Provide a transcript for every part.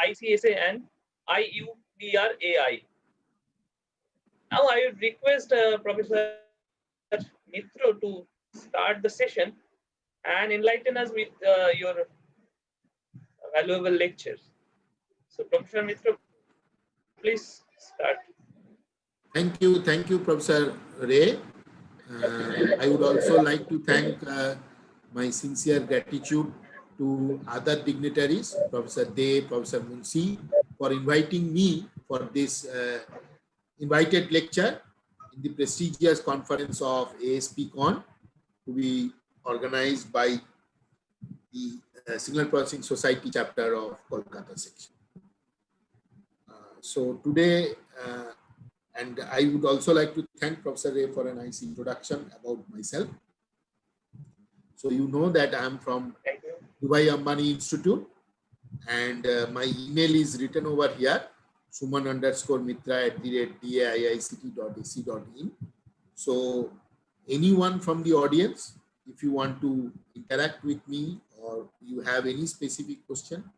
ICSA and IUPRAI. Now I would request Professor Mitra to start the session and enlighten us with your valuable lectures. So Professor Mitra, please start. Thank you, Professor Ray. I would also like to thank my sincere gratitude to other dignitaries, Professor Dey, Professor Munshi, for inviting me for this invited lecture in the prestigious conference of ASPCon to be organized by the Signal Processing Society chapter of Kolkata section. So today, and I would also like to thank Professor Ray for a nice introduction about myself. So you know that I am from Dubai Ambani Institute, and my email is written over here, suman_mitra@daiict.ac.in. So anyone from the audience, if you want to interact with me or you have any specific question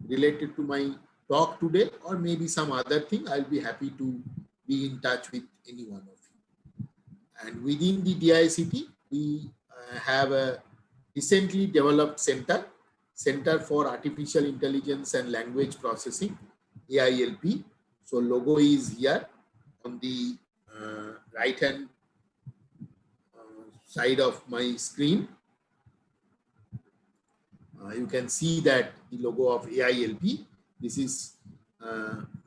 related to my talk today or maybe some other thing, I'll be happy to be in touch with any one of you. And within the DICT, we have a recently developed Center for Artificial Intelligence and Language Processing, AILP. So logo is here on the right hand side of my screen. You can see that the logo of AILP. This is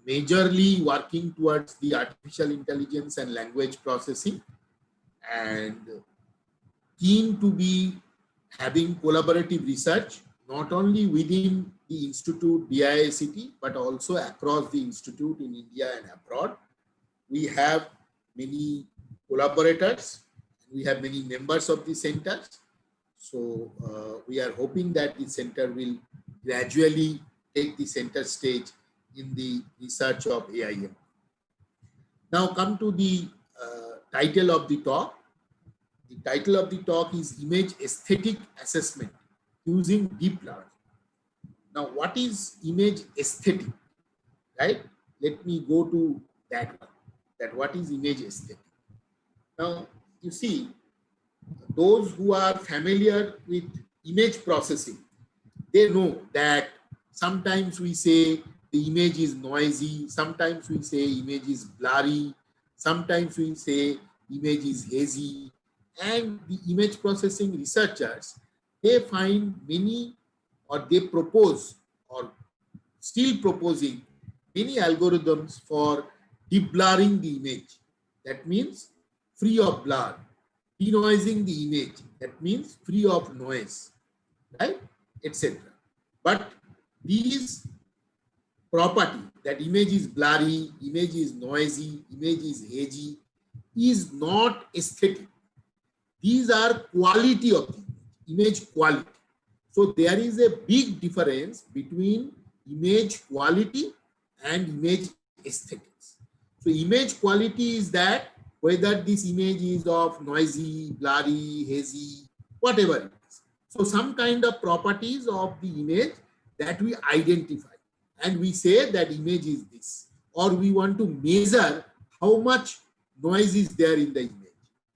majorly working towards the artificial intelligence and language processing, and keen to be having collaborative research not only within the institute DICT but also across the institute in India and abroad. We have many collaborators, we have many members of the centers. So we are hoping that the center will gradually take the center stage in the research of AIM. Now come to the title of the talk. The title of the talk is Image Aesthetic Assessment Using Deep Learning. Now what is image aesthetic, right? Let me go to that one, that what is image aesthetic. Now you see, those who are familiar with image processing, they know that sometimes we say the image is noisy, sometimes we say image is blurry, sometimes we say image is hazy, and the image processing researchers, they find many, or they propose, or still proposing many algorithms for deblurring the image. That means free of blur. Denoising the image, that means free of noise, right, etc. But these property, that image is blurry, image is noisy, image is hazy, is not aesthetic. These are quality of the image quality. So there is a big difference between image quality and image aesthetics. So image quality is that whether this image is of noisy, blurry, hazy, whatever it is. So some kind of properties of the image that we identify and we say that image is this, or we want to measure how much noise is there in the image.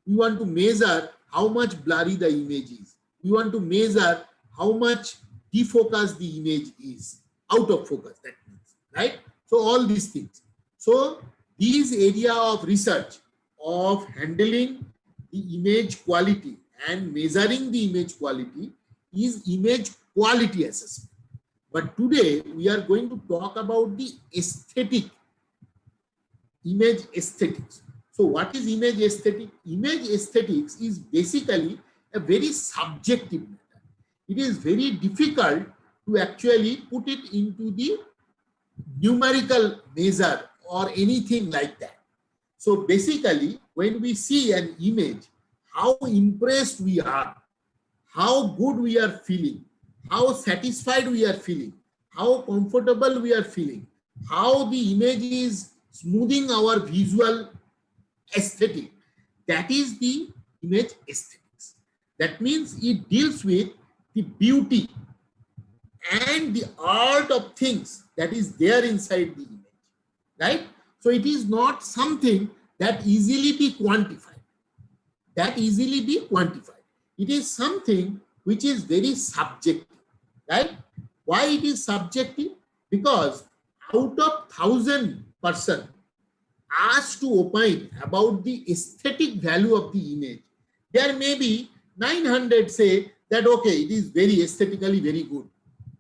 We want to measure how much blurry the image is. We want to measure how much defocused the image is, out of focus, that means, right? So all these things. So these area of research of handling the image quality and measuring the image quality is image quality assessment. But today we are going to talk about the aesthetic, image aesthetics. So what is image aesthetic? Image aesthetics is basically a very subjective matter. It is very difficult to actually put it into the numerical measure or anything like that. So basically, when we see an image, how impressed we are, how good we are feeling, how satisfied we are feeling, how comfortable we are feeling, how the image is smoothing our visual aesthetic, that is the image aesthetics. That means it deals with the beauty and the art of things that is there inside the image, right? So it is not something that easily be quantified. It is something which is very subjective, right? Why it is subjective? Because out of 1,000 person asked to opine about the aesthetic value of the image, there may be 900 say that, okay, it is very aesthetically very good.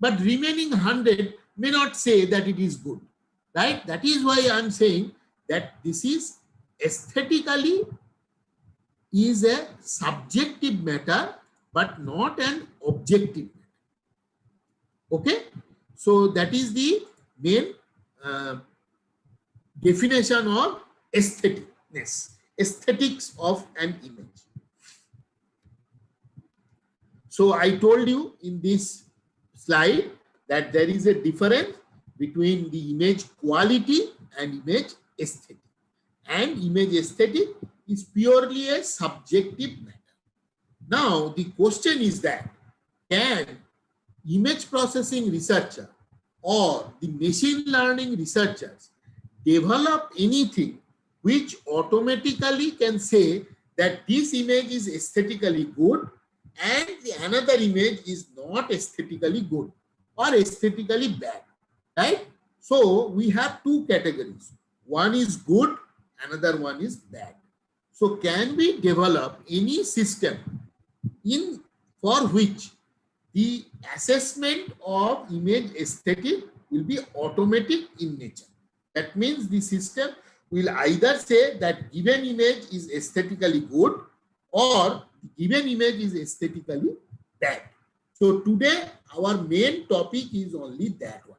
But remaining 100 may not say that it is good, right? That is why I'm saying that this is aesthetically is a subjective matter, but not an objective matter. Okay? So that is the main definition of aesthetics of an image. So I told you in this slide that there is a difference between the image quality and image aesthetic. And image aesthetic is purely a subjective matter. Now the question is that, can image processing researcher or the machine learning researchers develop anything which automatically can say that this image is aesthetically good and the another image is not aesthetically good or aesthetically bad, right? So we have two categories. One is good, another one is bad. So can we develop any system for which the assessment of image aesthetic will be automatic in nature? That means the system will either say that given image is aesthetically good or given image is aesthetically bad. So today our main topic is only that one.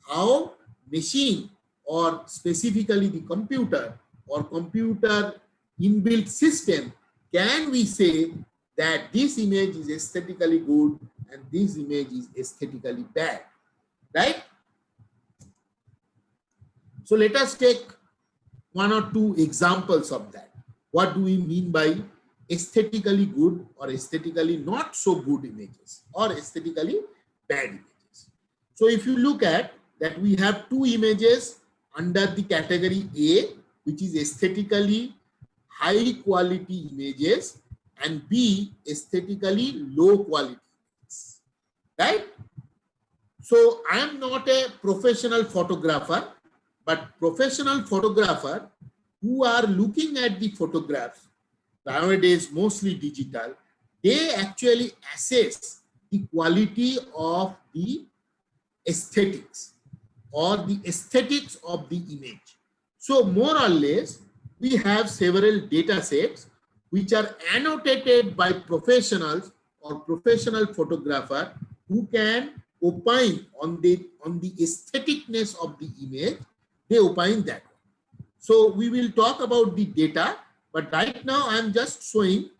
How machine, or specifically the computer or computer inbuilt system, can we say that this image is aesthetically good and this image is aesthetically bad, right? So let us take one or two examples of that. What do we mean by aesthetically good or aesthetically not so good images or aesthetically bad images? So if you look at that, we have two images under the category A, which is aesthetically high quality images, and B, aesthetically low quality images, right? So I am not a professional photographer, but professional photographer who are looking at the photographs, nowadays mostly digital, they actually assess the quality of the aesthetics or the aesthetics of the image. So more or less, we have several data sets which are annotated by professionals or professional photographer who can opine on the aestheticness of the image. They opine that. So we will talk about the data, but right now I'm just showing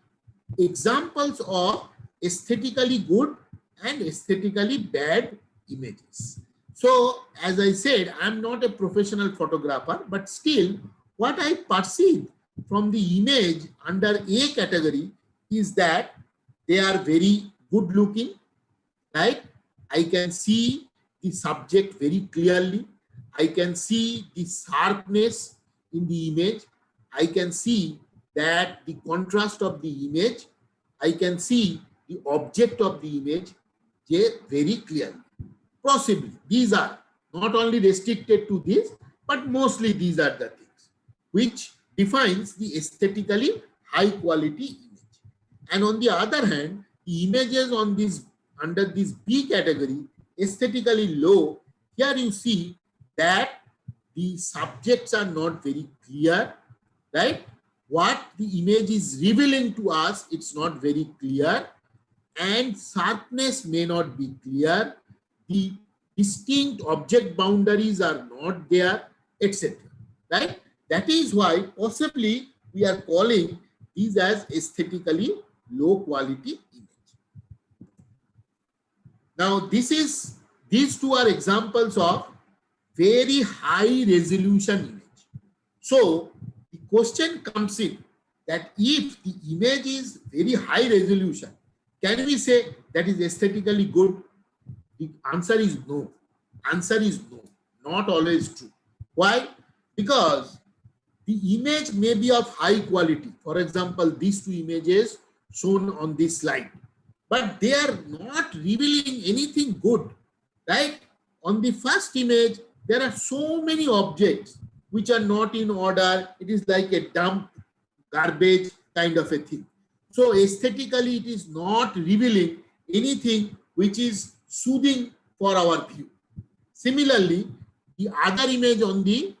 examples of aesthetically good and aesthetically bad images. So as I said, I'm not a professional photographer, but still what I perceive from the image under A category is that they are very good looking, right? I can see the subject very clearly. I can see the sharpness in the image. I can see that the contrast of the image. I can see the object of the image very clearly. Possibly, these are not only restricted to this, but mostly these are the things which defines the aesthetically high quality image. And on the other hand, the images on this under this B category, aesthetically low, here you see that the subjects are not very clear, right? What the image is revealing to us, it's not very clear, and sharpness may not be clear. The distinct object boundaries are not there, etc. Right? That is why possibly we are calling these as aesthetically low quality image. Now these two are examples of very high resolution image. So the question comes in that if the image is very high resolution, can we say that is aesthetically good? The answer is no. Answer is no. Not always true. Why? Because the image may be of high quality. For example, these two images shown on this slide, but they are not revealing anything good, right? On the first image, there are so many objects which are not in order. It is like a dump, garbage kind of a thing. So aesthetically, it is not revealing anything which is soothing for our view. Similarly, the other image on the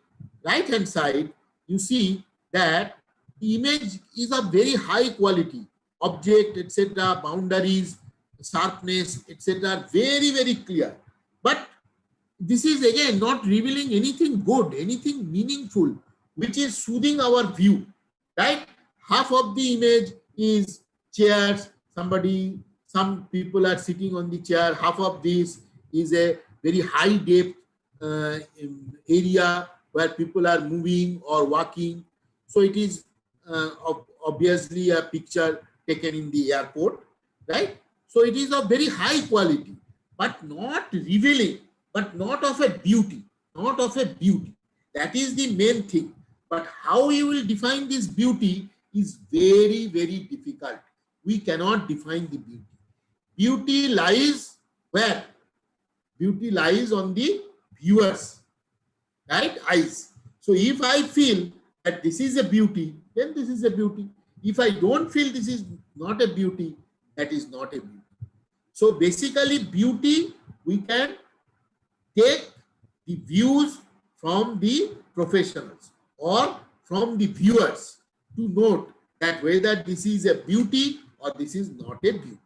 right hand side, you see that the image is of very high quality, object, etc., boundaries, sharpness, etc., very, very clear. But this is again not revealing anything good, anything meaningful, which is soothing our view, right? Half of the image is chairs, some people are sitting on the chair. Half of this is a very high depth area where people are moving or walking. So it is obviously a picture taken in the airport, right? So it is of very high quality, but not revealing, but not of a beauty, not of a beauty. That is the main thing. But how you will define this beauty is very, very difficult. We cannot define the beauty. Beauty lies where? Beauty lies on the viewers, right? Eyes. So if I feel that this is a beauty, then this is a beauty. If I don't feel this is not a beauty, that is not a beauty. So basically beauty, we can take the views from the professionals or from the viewers to note that whether this is a beauty or this is not a beauty,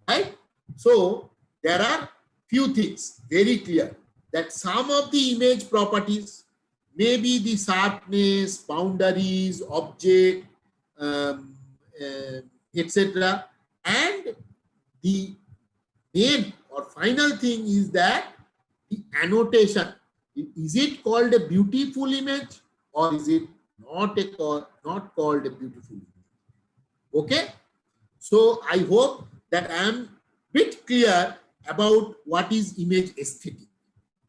right? So there are few things very clear that some of the image properties may be the sharpness, boundaries, object, etc. And the main or final thing is that the annotation. Is it called a beautiful image or is it not called a beautiful image? Okay. So I hope that I am bit clear about what is image aesthetic,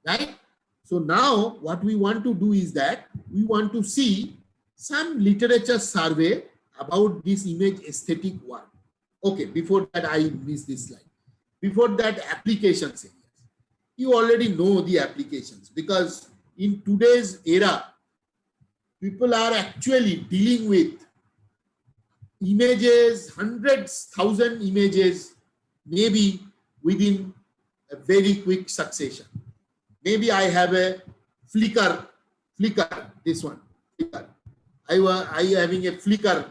right? So now what we want to do is that we want to see some literature survey about this image aesthetic work. Okay, before that I missed this slide. Before that, applications areas. You already know the applications because in today's era, people are actually dealing with images, hundreds, thousand images, maybe within a very quick succession. Maybe I have a Flickr, this one, Flickr. I having a Flickr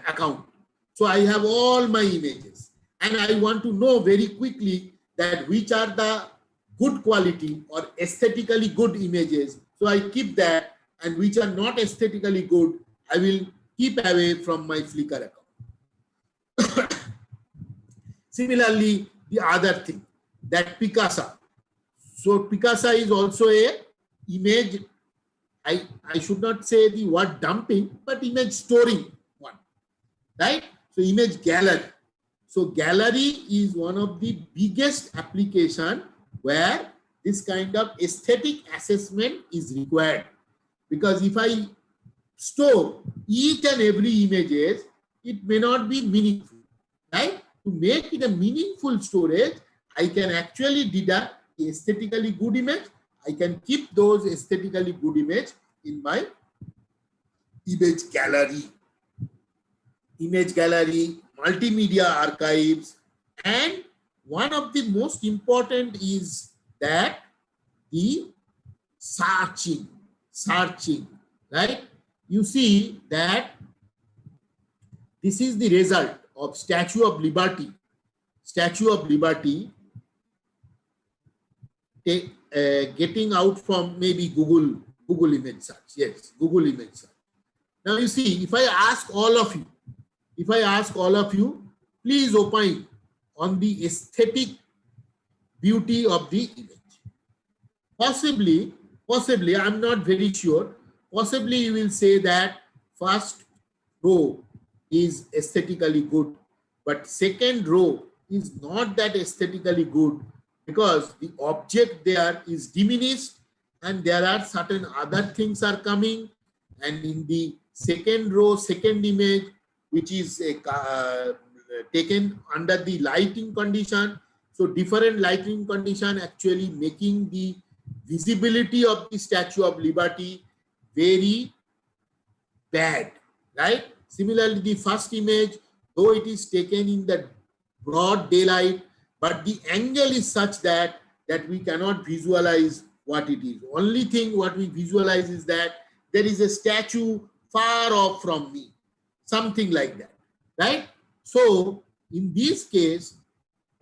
account. So I have all my images and I want to know very quickly that which are the good quality or aesthetically good images. So I keep that, and which are not aesthetically good, I will keep away from my Flickr account. Similarly, the other thing, that Picasa. So Picasa is also a image, I should not say the word dumping, but image storing one, right? So image gallery. So gallery is one of the biggest application where this kind of aesthetic assessment is required. Because if I store each and every images, it may not be meaningful, right? To make it a meaningful storage, I can actually deduct the aesthetically good image. I can keep those aesthetically good image in my image gallery. Image gallery, multimedia archives, and one of the most important is that the searching, right? You see that this is the result of Statue of Liberty getting out from maybe Google image search. Yes, Google image search. Now you see, if I ask all of you, please opine on the aesthetic beauty of the image. Possibly, I'm not very sure. Possibly you will say that first row is aesthetically good, but second row is not that aesthetically good. because the object there is diminished and there are certain other things are coming, and in the second row, second image, which is taken under the lighting condition. So different lighting condition actually making the visibility of the Statue of Liberty very bad, right? Similarly, the first image, though it is taken in the broad daylight, but the angle is such that we cannot visualize what it is. Only thing what we visualize is that there is a statue far off from me, something like that, right? So in this case,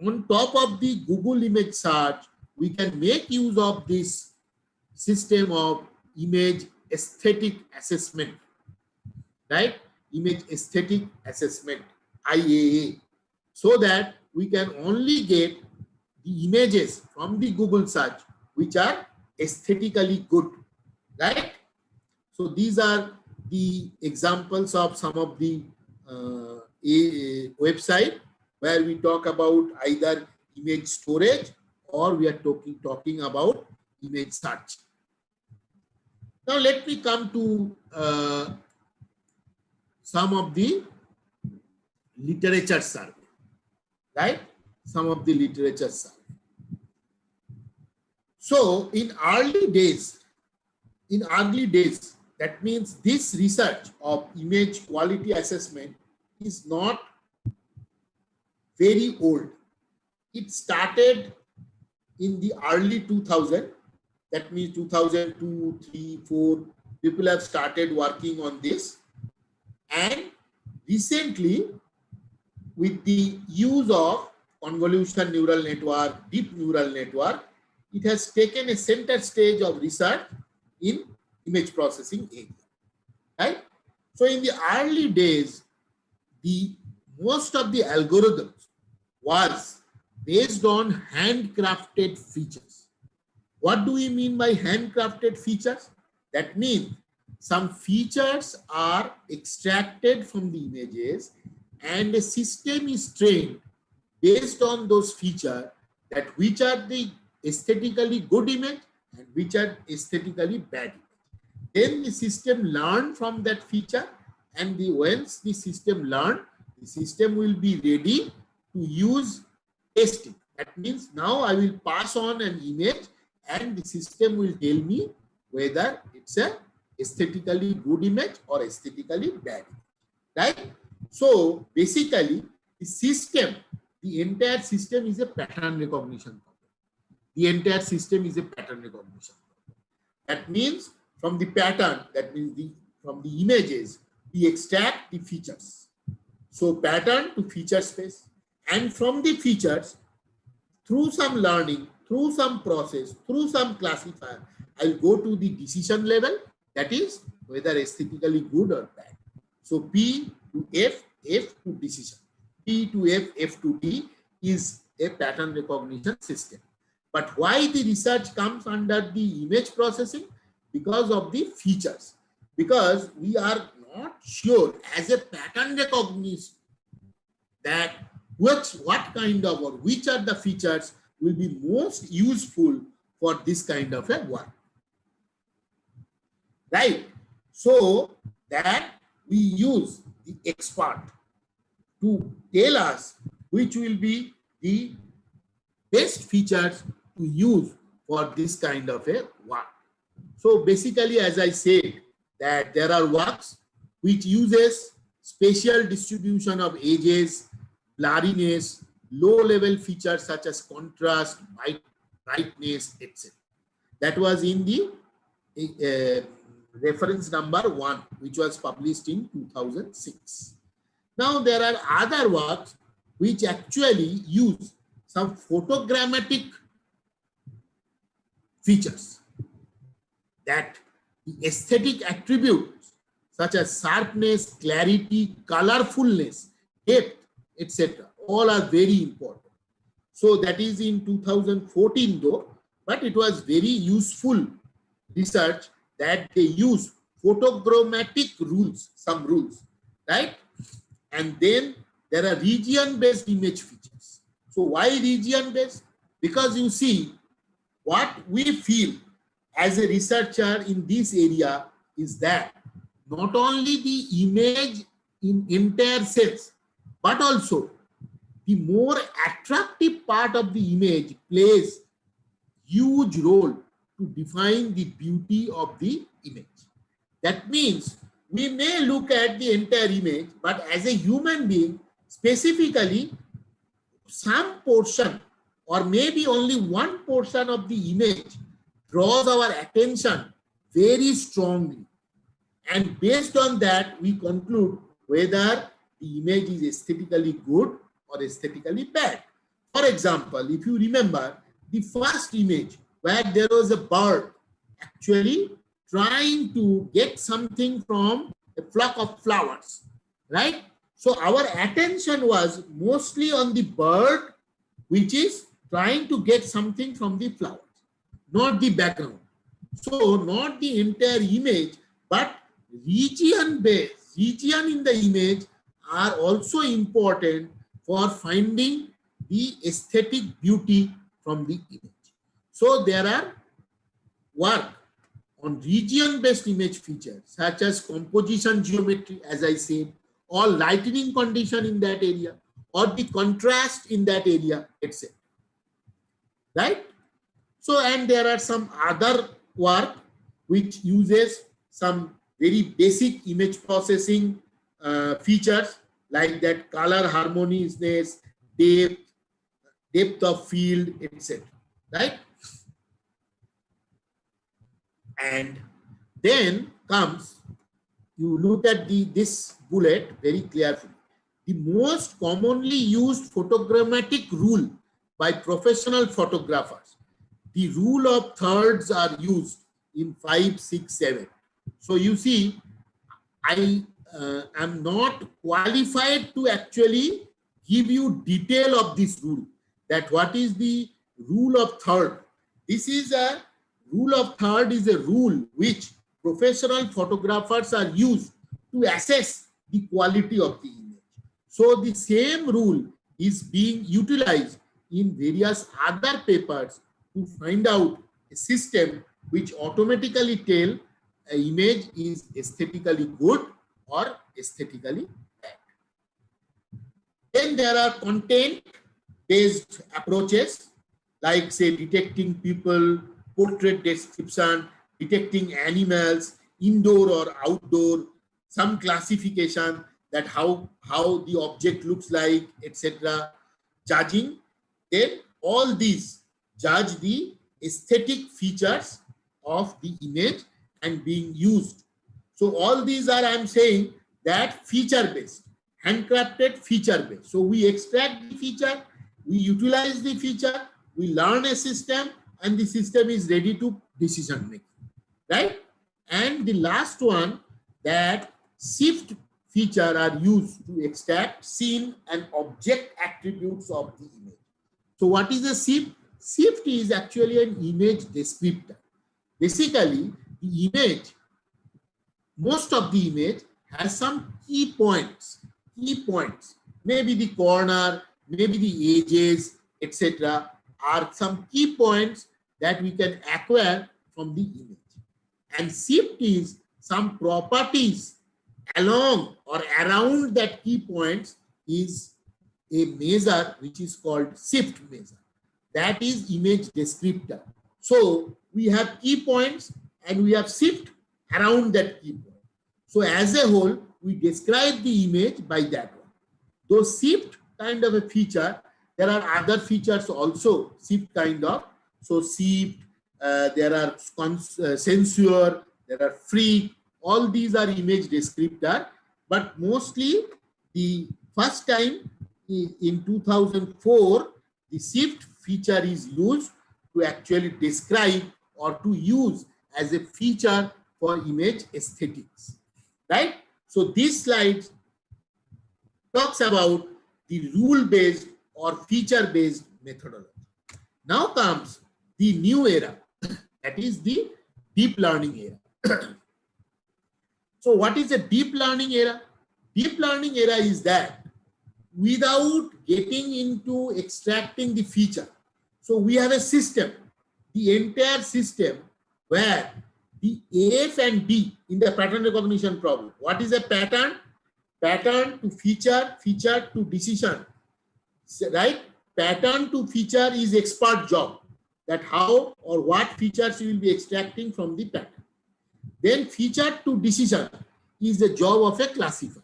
on top of the Google image search, we can make use of this system of image aesthetic assessment, right? Image aesthetic assessment, IAA, so that we can only get the images from the Google search which are aesthetically good, right? So these are the examples of some of the website where we talk about either image storage or we are talking about image search. Now let me come to some of the literature survey, right? Some of the literature survey. So in early days, that means this research of image quality assessment is not very old. It started in the early 2000. That means 2002, 3, 4, people have started working on this. And recently, with the use of convolution neural network, deep neural network, it has taken a center stage of research in image processing area, right? So in the early days, most of the algorithms was based on handcrafted features. What do we mean by handcrafted features? That means some features are extracted from the images and a system is trained based on those features, that which are the aesthetically good image and which are aesthetically bad image. Then the system learn from that feature, and once the system learn, the system will be ready to use testing. That means now I will pass on an image and the system will tell me whether it's a aesthetically good image or aesthetically bad image, right? So basically the entire system is a pattern recognition problem. The entire system is a pattern recognition problem. That means from the pattern, that means from the images, we extract the features. So pattern to feature space, and from the features, through some learning, through some process, through some classifier, I'll go to the decision level, that is whether aesthetically good or bad. So P to F, F to decision. P to F, F to D is a pattern recognition system. But why the research comes under the image processing? Because of the features. Because we are not sure as a pattern recognition that what kind of or which are the features will be most useful for this kind of a work, right? So that we use the expert to tell us which will be the best features to use for this kind of a work. So basically, as I said, that there are works which uses spatial distribution of edges, blurriness, low-level features such as contrast, brightness, etc. That was in the reference number 1, which was published in 2006. Now there are other works which actually use some photogrammetric features, that the aesthetic attributes such as sharpness, clarity, colorfulness, depth, etc. all are very important. So that is in 2014 though, but it was very useful research that they use photogrammetric rules, some rules, right? And then there are region-based image features. So why region-based? Because you see, what we feel as a researcher in this area is that not only the image in entire sense, but also the more attractive part of the image plays huge role to define the beauty of the image. That means we may look at the entire image, but as a human being, specifically, some portion or maybe only one portion of the image draws our attention very strongly. And based on that, we conclude whether the image is aesthetically good or aesthetically bad. For example, if you remember the first image where there was a bird actually trying to get something from a flock of flowers, right? So our attention was mostly on the bird, which is trying to get something from the flowers, not the background. So not the entire image, but region in the image are also important for finding the aesthetic beauty from the image. So there are work on region-based image features such as composition geometry, as I said, or lightning condition in that area, or the contrast in that area, etc. Right? So, and there are some other work which uses some very basic image processing features like that color harmoniousness, depth of field, etc. Right? And then comes, you look at this bullet very carefully. The most commonly used photogrammetric rule by professional photographers. The rule of thirds are used in 5, 6, 7. So you see, I am not qualified to actually give you detail of this rule, that what is the rule of third. This is a rule of third is a rule which professional photographers are used to assess the quality of the image. So the same rule is being utilized in various other papers to find out a system which automatically tell an image is aesthetically good or aesthetically bad. Then there are content-based approaches like say detecting people, portrait description, detecting animals, indoor or outdoor, some classification that how the object looks like, etc. Judging, then all these judge the aesthetic features of the image and being used. So all these are, I'm saying, that feature-based, handcrafted feature-based. So we extract the feature, we utilize the feature, we learn a system, and the system is ready to decision making, right? And the last one, that shift feature are used to extract scene and object attributes of the image. So what is a shift? Shift is actually an image descriptor. Basically, the image, most of the image has some key points, maybe the corner, maybe the edges, etc. are some key points that we can acquire from the image. And shift is some properties along or around that key points is a measure which is called shift measure. That is image descriptor. So we have key points and we have shift around that key point. So as a whole, we describe the image by that one. Though shift kind of a feature, there are other features also, shift kind of. So shift, there are censure, there are freak, all these are image descriptor. But mostly the first time in 2004, the shift feature is used to actually describe or to use as a feature for image aesthetics, right? So this slide talks about the rule-based or feature-based methodology. Now comes the new era, that is the deep learning era. So what is a deep learning era? Deep learning era is that without getting into extracting the feature. So we have a system, the entire system where the F and D in the pattern recognition problem. What is a pattern? Pattern to feature, feature to decision, right? Pattern to feature is expert job, that how or what features you will be extracting from the pattern. Then feature to decision is the job of a classifier,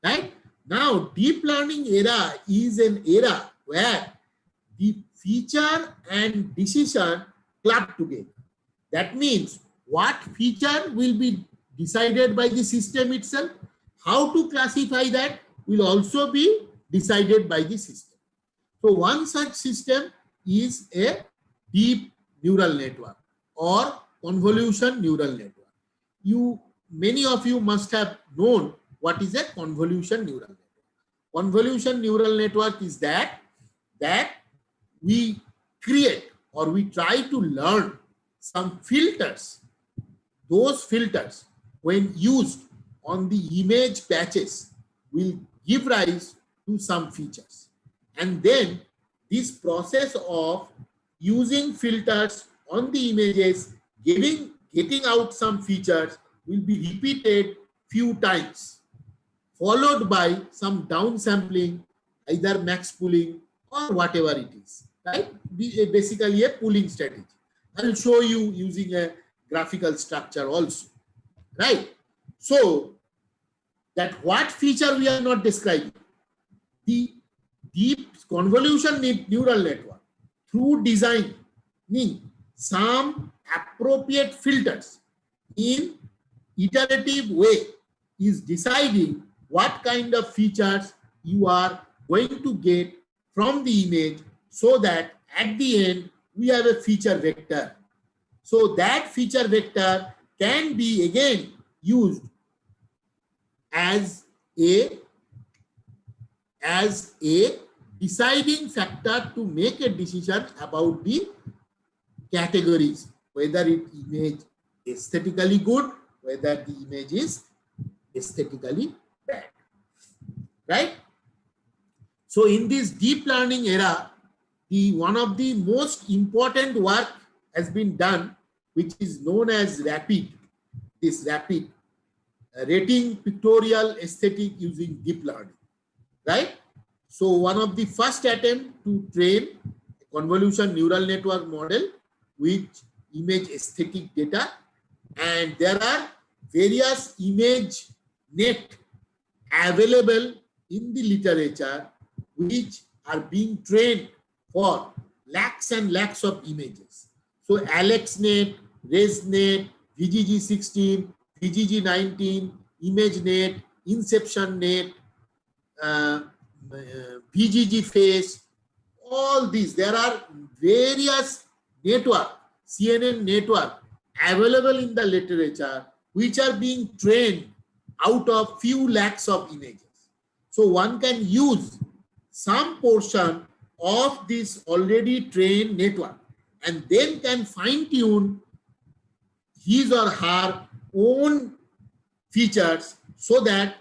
right? Now deep learning era is an era where the feature and decision club together. That means what feature will be decided by the system itself, how to classify that will also be decided by the system. So one such system is a deep neural network or convolution neural network. Many of you must have known what is a convolution neural network. Convolution neural network is that we create or we try to learn some filters. Those filters, when used on the image patches, will give rise to some features. And then this process of using filters on the images, getting out some features will be repeated few times, followed by some downsampling, either max pooling or whatever it is, right? Basically a pooling strategy. I will show you using a graphical structure also, right? So that what feature we are not describing, the deep convolution neural network through designing some appropriate filters in iterative way is deciding what kind of features you are going to get from the image, so that at the end we have a feature vector. So that feature vector can be again used as a deciding factor to make a decision about the categories, whether it image aesthetically good, whether the image is aesthetically bad, right? So in this deep learning era, one of the most important work has been done, which is known as RAPID, rating pictorial aesthetic using deep learning, right? So one of the first attempt to train a convolution neural network model with image aesthetic data, and there are various image net available in the literature which are being trained for lakhs and lakhs of images. So AlexNet, ResNet, VGG16, VGG19, ImageNet, InceptionNet, VGG Face, all these. There are various network, CNN network available in the literature which are being trained out of few lakhs of images. So one can use some portion of this already trained network and then can fine-tune his or her own features so that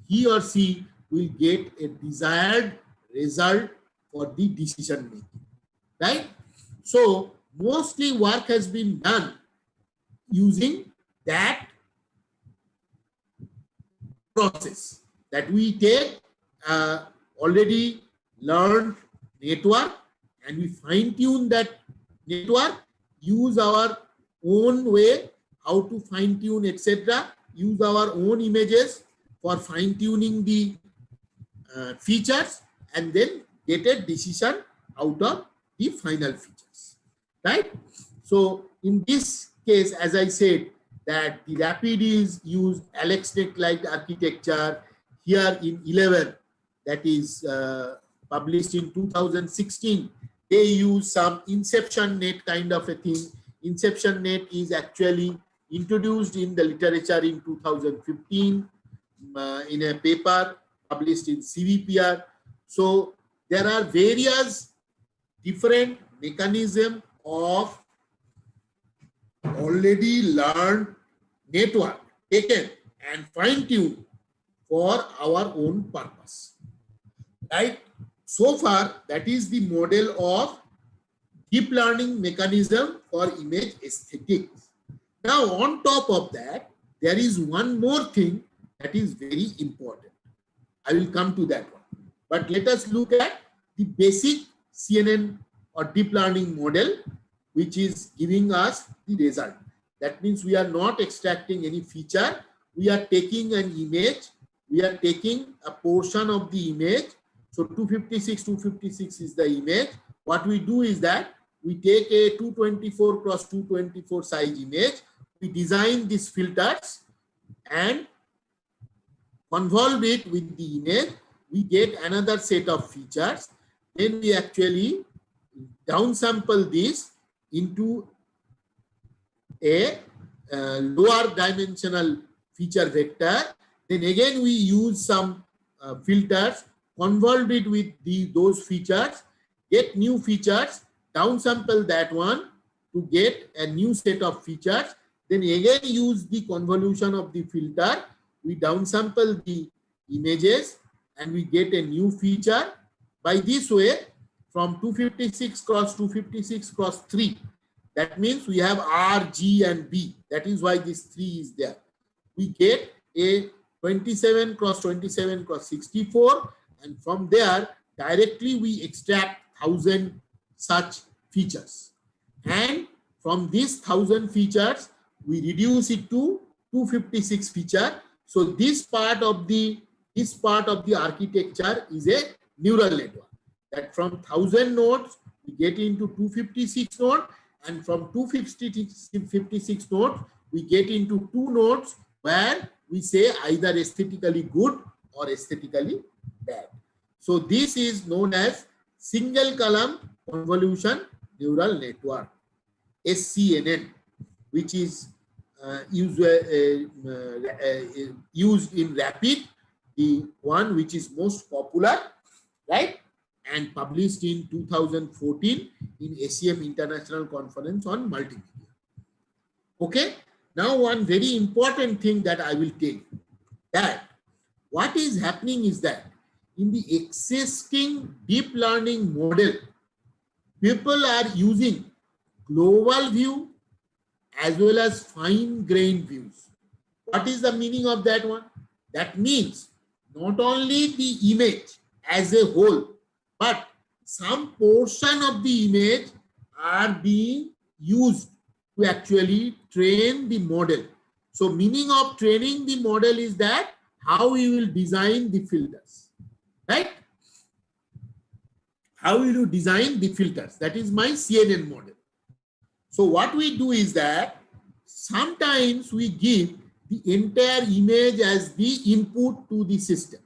he or she will get a desired result for the decision making, right? So mostly work has been done using that process, that we take already learned network and we fine tune that network, use our own way how to fine tune, etc. Use our own images for fine tuning the features, and then get a decision out of the final features, right? So in this case, as I said, that the RAPID is used AlexNet-like architecture here in 11, that is published in 2016. They use some InceptionNet kind of a thing. InceptionNet is actually introduced in the literature in 2015 in a paper published in CVPR. So there are various different mechanisms of already learned network taken and fine-tuned for our own purpose, right? So far, that is the model of deep learning mechanism for image aesthetics. Now, on top of that, there is one more thing that is very important. I will come to that one. But let us look at the basic CNN or deep learning model, which is giving us the result. That means we are not extracting any feature. We are taking an image. We are taking a portion of the image. So 256 is the image. What we do is that we take a 224 cross 224 size image. We design these filters and convolve it with the image. We get another set of features. Then we actually downsample this into a lower dimensional feature vector. Then again we use some filters, convolve it with those features, get new features, downsample that one to get a new set of features. Then again use the convolution of the filter. We downsample the images and we get a new feature. By this way, from 256 cross 256 cross 3, that means we have R, G, and B. That is why this 3 is there. We get a 27 cross 27 cross 64, and from there directly we extract 1000 such features. And from these 1000 features, we reduce it to 256 feature. So this part of the architecture is a neural network. That from 1000 nodes we get into 256 nodes, and from 256 nodes we get into 2 nodes where we say either aesthetically good or aesthetically bad. So this is known as single column convolution neural network, SCNN, which is used in RAPID, the one which is most popular, right? And published in 2014 in ACM International Conference on Multimedia. Okay. Now, one very important thing that I will tell you, that what is happening is that in the existing deep learning model, people are using global view as well as fine-grained views. What is the meaning of that one? That means not only the image as a whole, but some portion of the image are being used to actually train the model. So meaning of training the model is that how we will design the filters, right? How will you design the filters? That is my CNN model. So what we do is that sometimes we give the entire image as the input to the system.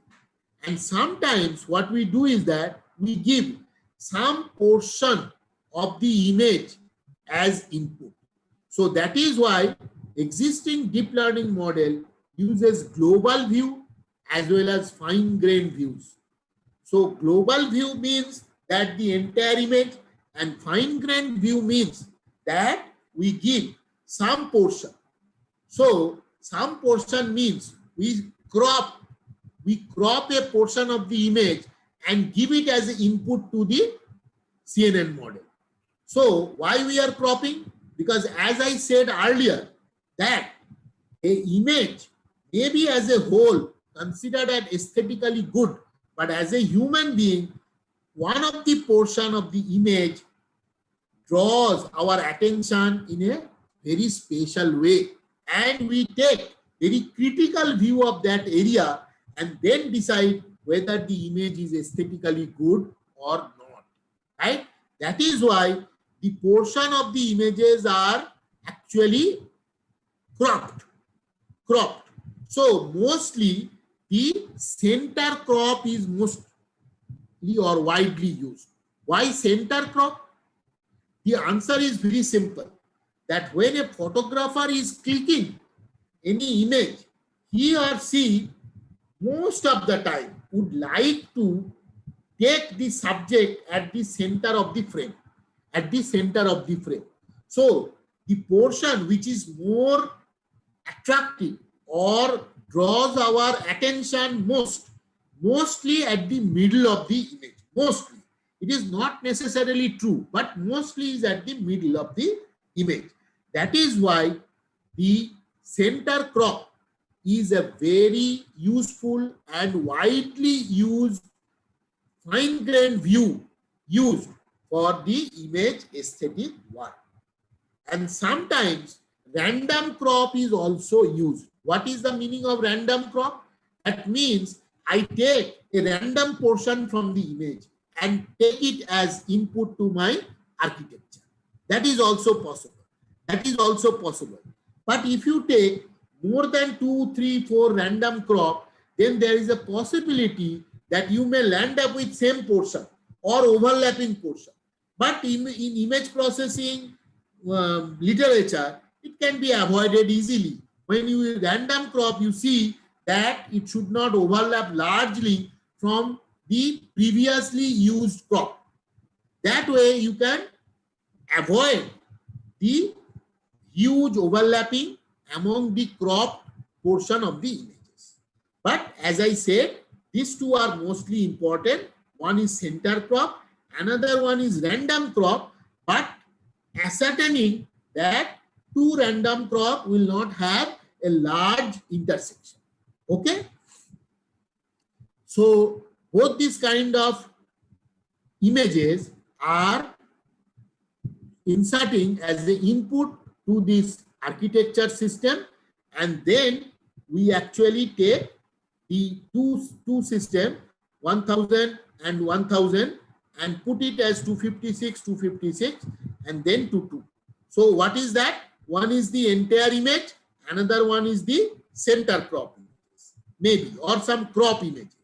And sometimes what we do is that we give some portion of the image as input. So that is why existing deep learning model uses global view as well as fine-grained views. So global view means that the entire image, and fine-grained view means that we give some portion. So some portion means we crop a portion of the image and give it as an input to the CNN model. So why we are cropping? Because as I said earlier, that a image may be as a whole considered as aesthetically good, but as a human being, one of the portion of the image draws our attention in a very special way, and we take very critical view of that area and then decide whether the image is aesthetically good or not, right? That is why the portion of the images are actually cropped. So mostly the center crop is mostly or widely used. Why center crop? The answer is very simple, that when a photographer is clicking any image, he or she most of the time would like to take the subject at the center of the frame, So the portion which is more attractive or draws our attention mostly at the middle of the image, mostly. It is not necessarily true, but mostly is at the middle of the image. That is why the center crop is a very useful and widely used fine-grained view used for the image aesthetic work. And sometimes random crop is also used. What is the meaning of random crop? That means I take a random portion from the image and take it as input to my architecture. That is also possible. That is also possible. But if you take more than 2, 3, 4 random crop, then there is a possibility that you may land up with same portion or overlapping portion. But in image processing literature, it can be avoided easily. When you random crop, you see that it should not overlap largely from the previously used crop. That way you can avoid the huge overlapping among the cropped portion of the images. But as I said, these two are mostly important. One is center crop, another one is random crop, but ascertaining that two random crop will not have a large intersection. Okay? So both these kind of images are inserting as the input to this architecture system, and then we actually take the two system 1000 and 1000 and put it as 256, 256 and then 22. So what is that? One is the entire image, another one is the center crop images, maybe, or some crop images.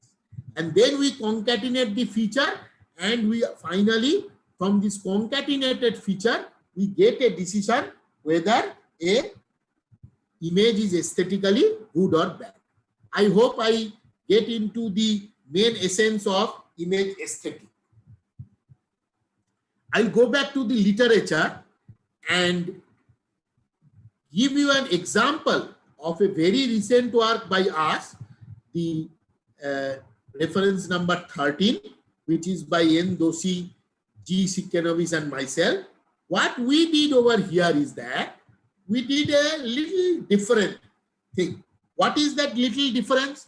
And then we concatenate the feature, and we finally, from this concatenated feature, we get a decision whether a image is aesthetically good or bad. I hope I get into the main essence of image aesthetic. I'll go back to the literature and give you an example of a very recent work by us, the reference number 13, which is by N. Doshi, G. Sikanovic and myself. What we did over here is that we did a little different thing. What is that little difference?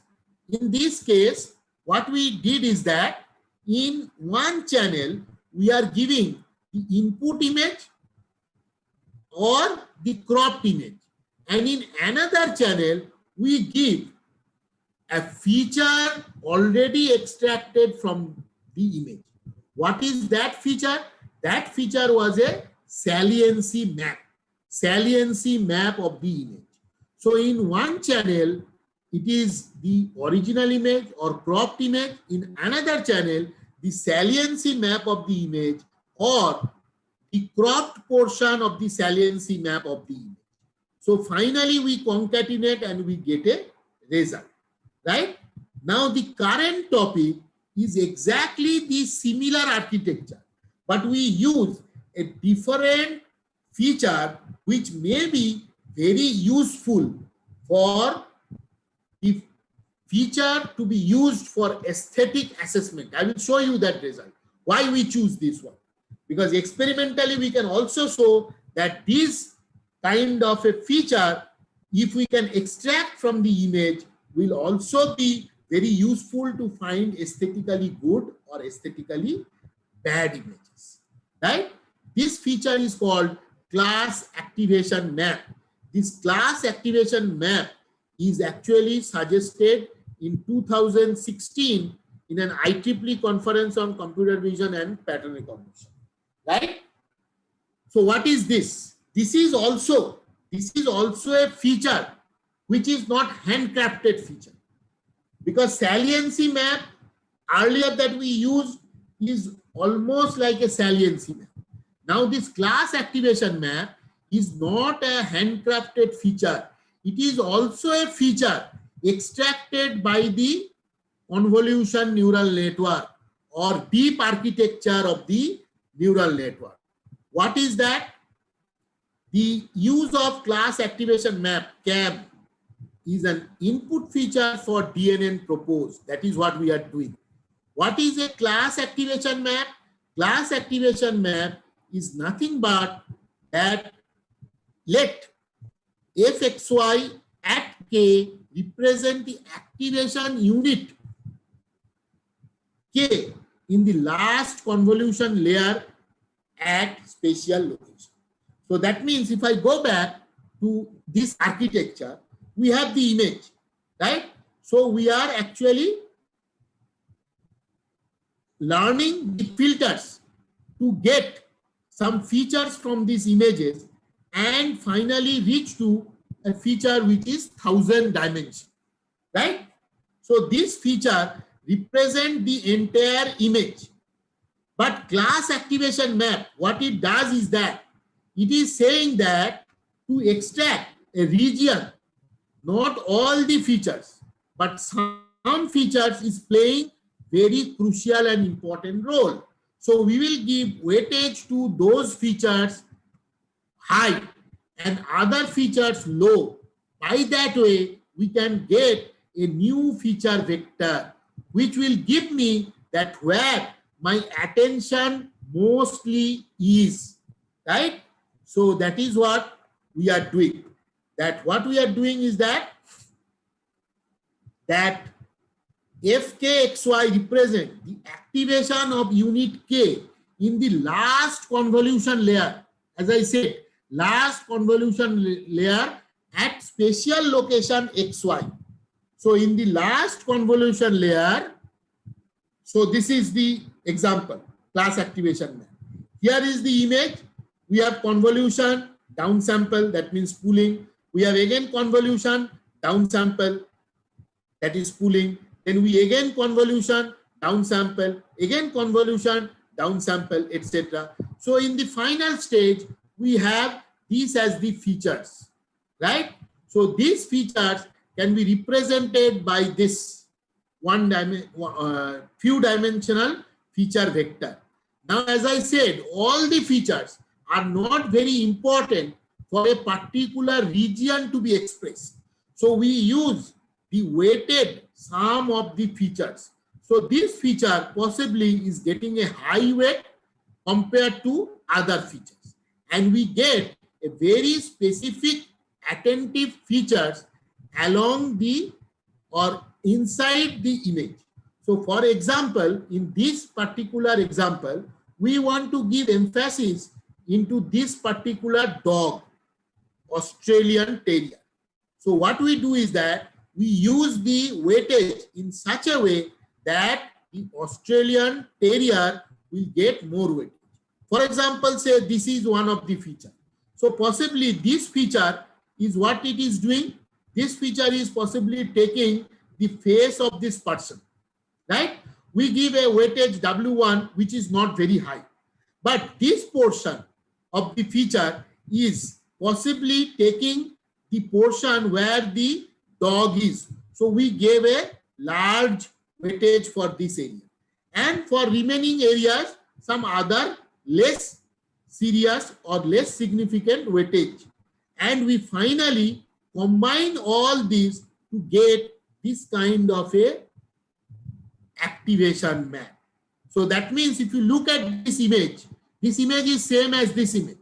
In this case, what we did is that in one channel, we are giving the input image or the cropped image. And in another channel, we give a feature already extracted from the image. What is that feature? That feature was a saliency map of the image. So in one channel, it is the original image or cropped image. In another channel, the saliency map of the image or the cropped portion of the saliency map of the image. So finally, we concatenate and we get a result, right? Now the current topic is exactly the similar architecture, but we use a different feature which may be very useful for the feature to be used for aesthetic assessment. I will show you that result. Why we choose this one? Because experimentally we can also show that this kind of a feature, if we can extract from the image, will also be very useful to find aesthetically good or aesthetically bad images, right? This feature is called class activation map. This class activation map is actually suggested in 2016 in an IEEE conference on computer vision and pattern recognition, right? So what is this? This is also a feature which is not handcrafted feature, because saliency map earlier that we used is almost like a saliency map. Now this class activation map is not a handcrafted feature. It is also a feature extracted by the convolution neural network or deep architecture of the neural network. What is that? The use of class activation map, CAM, is an input feature for DNN proposed. That is what we are doing. What is a class activation map? class activation map is nothing but that let fxy at k represent the activation unit k in the last convolution layer at spatial location. So that means if I go back to this architecture, we have the image, right? So we are actually learning the filters to get some features from these images and finally reach to a feature which is 1000 dimension, right? So this feature represents the entire image. But class activation map, what it does is that it is saying that to extract a region, not all the features, but some features is playing very crucial and important role. So we will give weightage to those features high and other features low. By that way, we can get a new feature vector, which will give me that where my attention mostly is, right? So that is what we are doing. That what we are doing is that fkxy represent the activation of unit k in the last convolution layer. As I said, last convolution layer at spatial location xy. So in the last convolution layer, so this is the example, class activation map. Here is the image. We have convolution, downsample, that means pooling. We have again convolution, downsample, that is pooling. Then we again convolution, downsample, again convolution, downsample, etc. So in the final stage, we have these as the features, right? So these features can be represented by this few dimensional feature vector. Now, as I said, all the features are not very important for a particular region to be expressed. So we use the weighted sum of the features. So this feature possibly is getting a high weight compared to other features. And we get a very specific attentive features along the or inside the image. So for example, in this particular example, we want to give emphasis into this particular dog, Australian Terrier. So what we do is that we use the weightage in such a way that the Australian Terrier will get more weightage. For example, say this is one of the features. So possibly this feature is what it is doing. This feature is possibly taking the face of this person, right? We give a weightage W1, which is not very high. But this portion of the feature is possibly taking the portion where the dog is. So we gave a large weightage for this area. And for remaining areas, some other less serious or less significant weightage. And we finally combine all these to get this kind of a activation map. So that means if you look at this image is same as this image.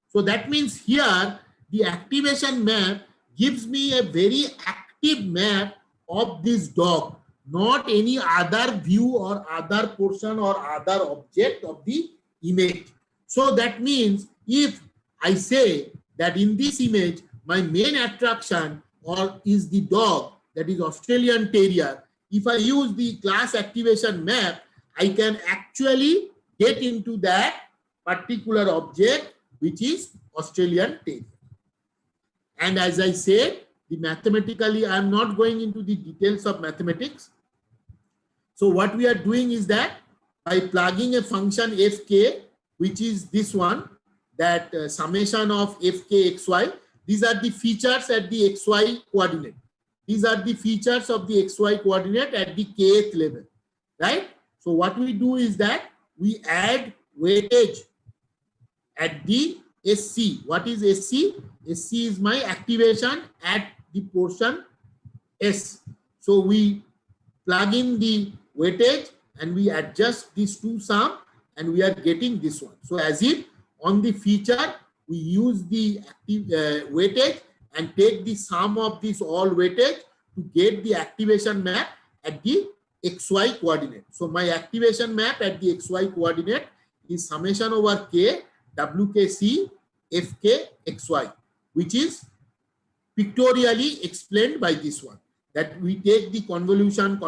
So that means here the activation map gives me a very active map of this dog, not any other view or other portion or other object of the image. So that means if I say that in this image, my main attraction or is the dog, that is Australian Terrier, if I use the class activation map, I can actually get into that particular object, which is Australian Terrier. And as I said, mathematically, I am not going into the details of mathematics. So what we are doing is that by plugging a function fk, which is this one, that summation of fk xy, these are the features at the xy coordinate. These are the features of the xy coordinate at the kth level, right? So what we do is that we add weightage at the SC. What is SC? SC is my activation at the portion S. So we plug in the weightage and we adjust these two sum and we are getting this one. So as if on the feature, we use the active weightage and take the sum of this all weightage to get the activation map at the XY coordinate. So my activation map at the XY coordinate is summation over K WKC FK XY, which is pictorially explained by this one, that we take the convolution.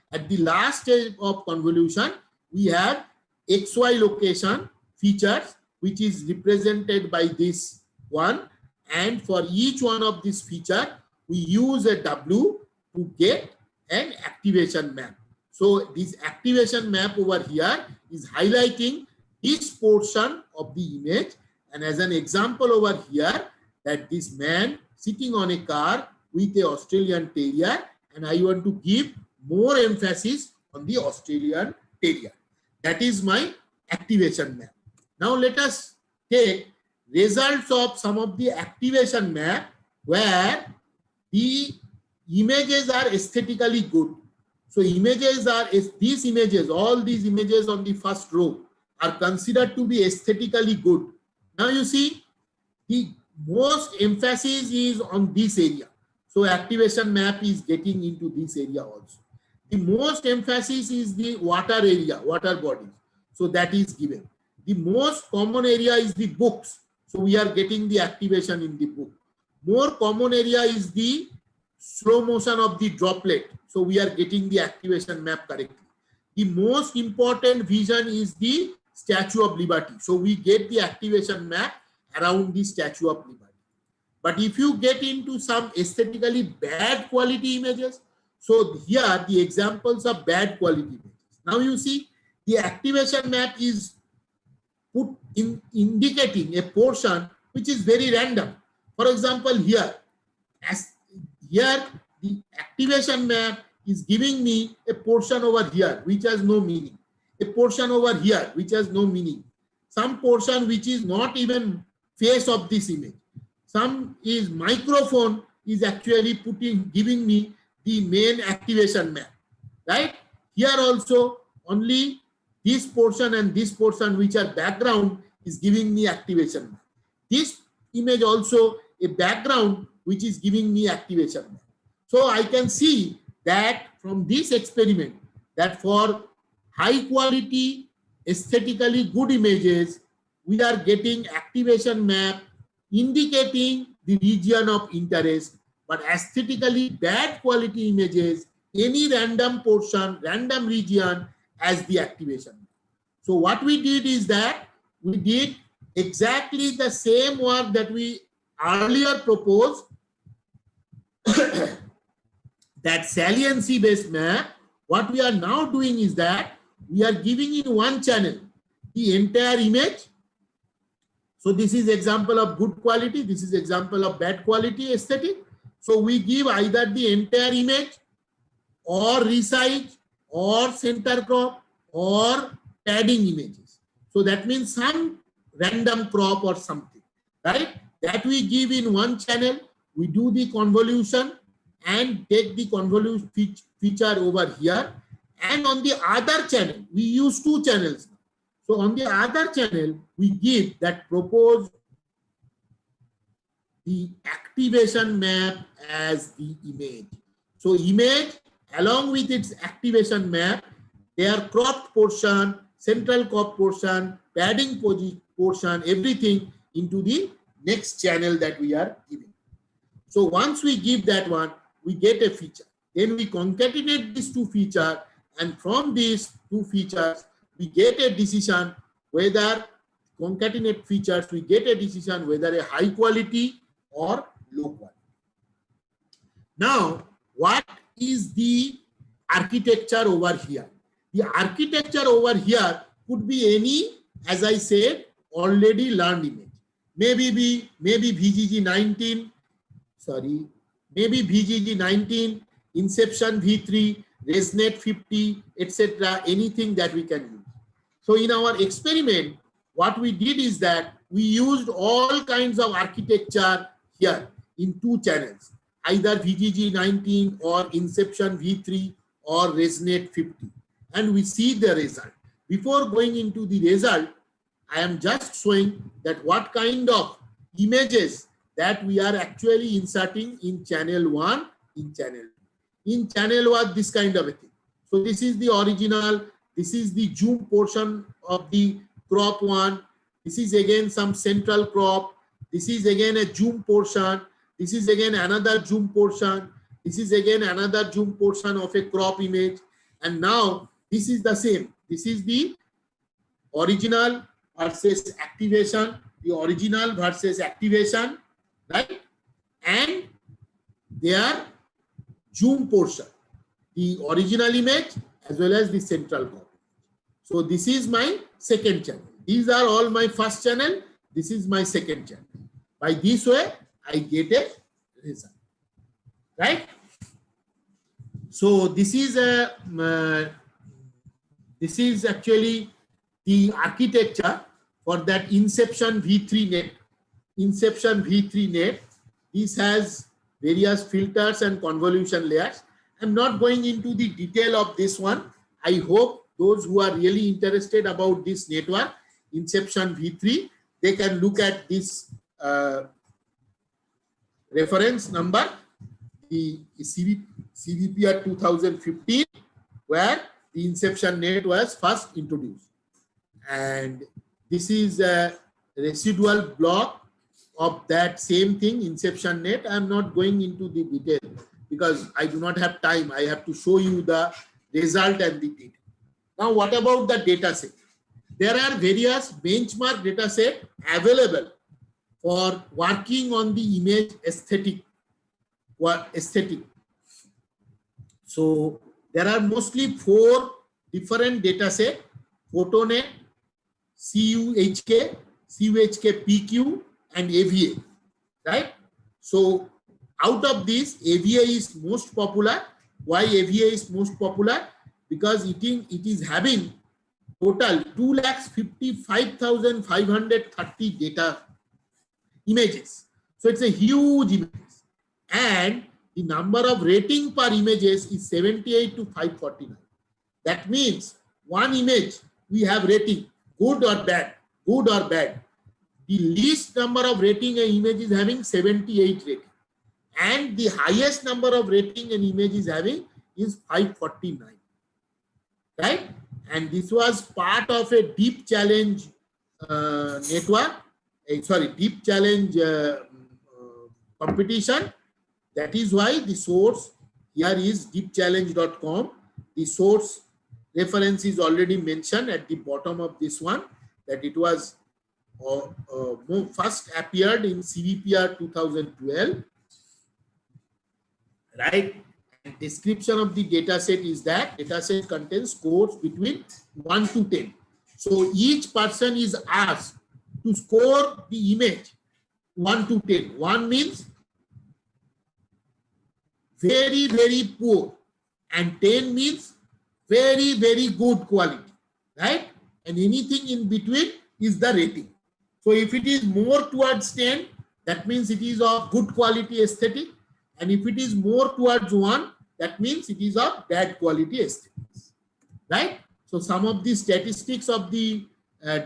At the last stage of convolution, we have XY location features, which is represented by this one. And for each one of this feature, we use a W to get an activation map. So this activation map over here is highlighting this portion of the image. And as an example over here, that this man sitting on a car with a Australian Terrier, and I want to give more emphasis on the Australian Terrier. That is my activation map. Now let us take results of some of the activation map where the images are aesthetically good. So images are, these images, all these images on the first row are considered to be aesthetically good. Now you see, the most emphasis is on this area. So activation map is getting into this area also. The most emphasis is the water area, water bodies. So that is given. The most common area is the books. So we are getting the activation in the book. More common area is the slow motion of the droplet. So we are getting the activation map correctly. The most important vision is the Statue of Liberty. So we get the activation map around the Statue of Liberty. But if you get into some aesthetically bad quality images, so here the examples of bad quality images. Now you see the activation map is put in indicating a portion which is very random. For example, here the activation map is giving me a portion over here which has no meaning, a portion over here which has no meaning, some portion which is not even face of this image, some is microphone is actually giving me the main activation map, right? Here also only this portion and this portion which are background is giving me activation map. This image also a background which is giving me activation map. So I can see that from this experiment that for high quality aesthetically good images, we are getting activation map indicating the region of interest, but aesthetically bad quality images, any random portion, random region as the activation map. So what we did is that we did exactly the same work that we earlier proposed, that saliency based map. What we are now doing is that we are giving in one channel the entire image. So this is example of good quality, this is example of bad quality aesthetic. So we give either the entire image or resize or center crop or padding images. So that means some random crop or something, right? That we give in one channel, we do the convolution and take the convolution feature over here. And on the other channel, we use two channels. So on the other channel, we give that propose the activation map as the image. So image along with its activation map, their cropped portion, central crop portion, padding portion, everything into the next channel that we are giving. So once we give that one, we get a feature. Then we concatenate these two features, and from these two features, we get a decision whether concatenate features, we get a decision whether a high quality or low quality. Now, what is the architecture over here? The architecture over here could be any, as I said, already learned image. Maybe VGG 19, maybe VGG 19, Inception V3, ResNet 50, etc. Anything that we can use. So in our experiment, what we did is that we used all kinds of architecture here in two channels, either VGG 19 or Inception V3 or ResNet 50. and we see the result. Before going into the result, I am just showing that what kind of images that we are actually inserting in channel 1, in channel 2. In channel 1, this kind of a thing. So this is the original, this is the zoom portion of the crop one. This is again some central crop. This is again a zoom portion. This is again another zoom portion. This is again another zoom portion of a crop image. And now this is the same. This is the original versus activation, the original versus activation, right? And their zoom portion, the original image as well as the central crop. So this is my second channel. These are all my first channel. This is my second channel. By this way, I get a result, right? So this is actually the architecture for that Inception V3 net. Inception V3 net. This has various filters and convolution layers. I'm not going into the detail of this one. I hope those who are really interested about this network, Inception V3, they can look at this reference number, the CVPR 2015, where the Inception net was first introduced. And this is a residual block of that same thing, Inception net. I'm not going into the detail because I do not have time. I have to show you the result and the data. Now, what about the data set? There are various benchmark data set available for working on the image aesthetic. So there are mostly 4 different data set: Photonet, CUHK, CUHK-PQ, and AVA, right? So out of this, AVA is most popular. Why AVA is most popular? Because it is having total 2,55,530 data images. So it's a huge image. And the number of rating per images is 78 to 549. That means one image we have rating, good or bad, good or bad. The least number of rating an image is having 78 rating. And the highest number of rating an image is having is 549. Right? And this was part of a deep challenge network, deep challenge competition. That is why the source here is deepchallenge.com. The source reference is already mentioned at the bottom of this one, that it was first appeared in CVPR 2012, right? And description of the data set is that data set contains scores between 1 to 10. So each person is asked to score the image 1 to 10. 1 means very, very poor, and 10 means very, very good quality, right? And anything in between is the rating. So if it is more towards 10, that means it is of good quality aesthetic. And if it is more towards 1, that means it is of bad quality aesthetics, right? So some of the statistics of the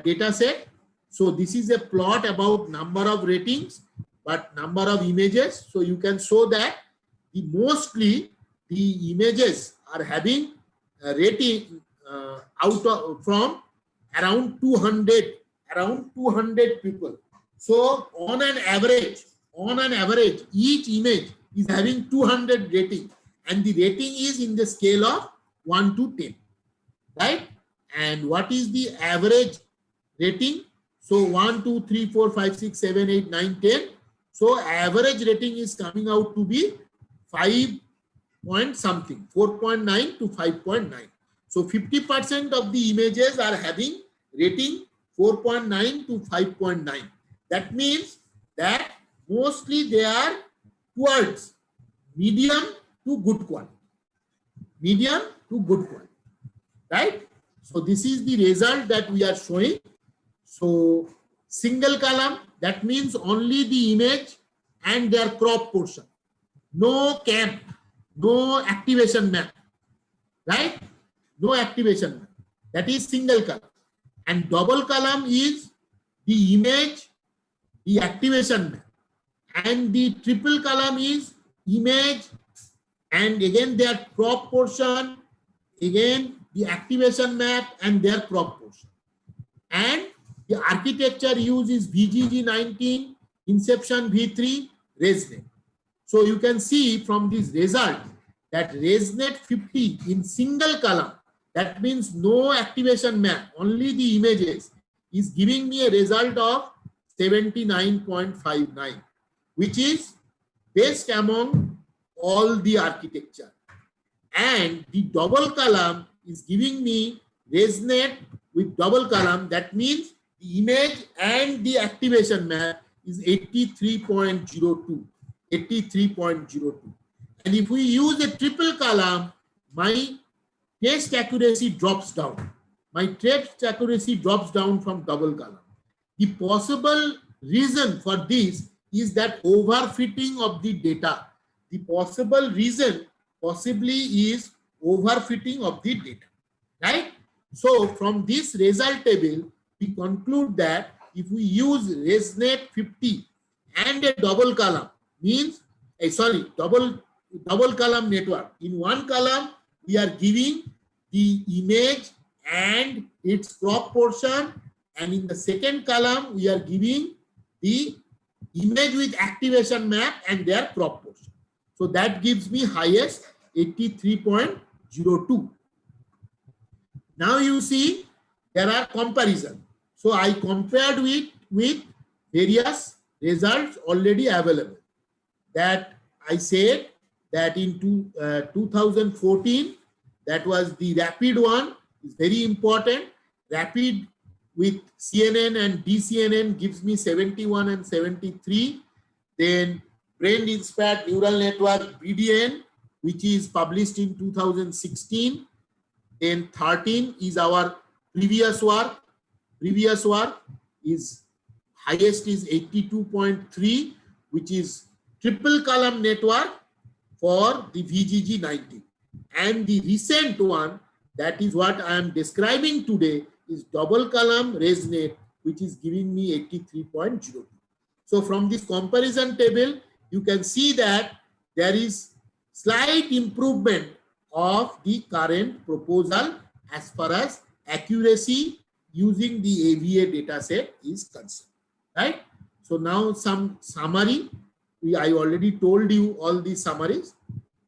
data set. So this is a plot about number of ratings, but number of images. So you can show that mostly the images are having a rating from around 200 people. So on an average, each image is having 200 rating, and the rating is in the scale of 1 to 10, right? And what is the average rating? So 1, 2, 3, 4, 5, 6, 7, 8, 9, 10. So average rating is coming out to be 5 point something, 4.9 to 5.9. So 50% of the images are having rating 4.9 to 5.9. That means that mostly they are towards medium to good quality. Medium to good quality, right? So this is the result that we are showing. So single column, that means only the image and their crop portion. No camp, no activation map, right? no activation map. That is single column. And double column is the image, the activation map. And the triple column is image, and again their crop portion, again the activation map and their crop portion. And the architecture used is VGG19, Inception v3, ResNet. So you can see from this result that ResNet 50 in single column, that means no activation map, only the images, is giving me a result of 79.59, which is best among all the architecture. And the double column is giving me ResNet with double column. That means the image and the activation map is 83.02. 83.02. And if we use a triple column, my test accuracy drops down. My test accuracy drops down from double column. The possible reason for this is that overfitting of the data. The possible reason possibly is overfitting of the data, right? So from this result table, we conclude that if we use ResNet 50 and a double column, means double column network. In one column, we are giving the image and its crop portion, and in the second column, we are giving the image with activation map and their crop portion. So that gives me highest 83.02. Now you see there are comparison. So I compared with various results already available. That I said that in 2014, that was the rapid one, is very important. Rapid with CNN and DCNN gives me 71 and 73. Then Brain Inspired Neural Network BDN, which is published in 2016. Then 13 is our previous work. Previous work is highest is 82.3, which is triple column network for the VGG19. And the recent one, that is what I am describing today, is double column ResNet, which is giving me 83.02. So from this comparison table, you can see that there is slight improvement of the current proposal as far as accuracy using the AVA dataset is concerned, right? So now some summary. I already told you all these summaries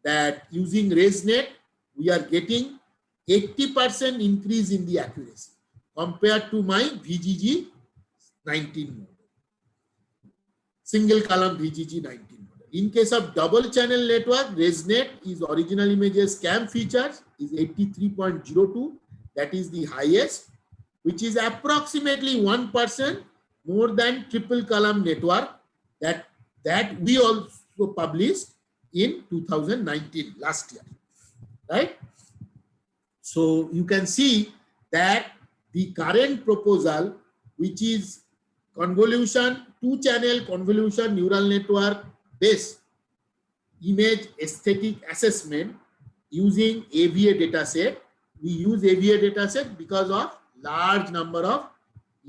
that using ResNet, we are getting 80% increase in the accuracy compared to my VGG 19 model, single column VGG 19 model. In case of double channel network, ResNet is original images SCAM features is 83.02. That is the highest, which is approximately 1% more than triple column network that we also published in 2019, last year, right? So you can see that the current proposal, which is convolution, two-channel convolution neural network based image aesthetic assessment using AVA dataset. We use AVA dataset because of large number of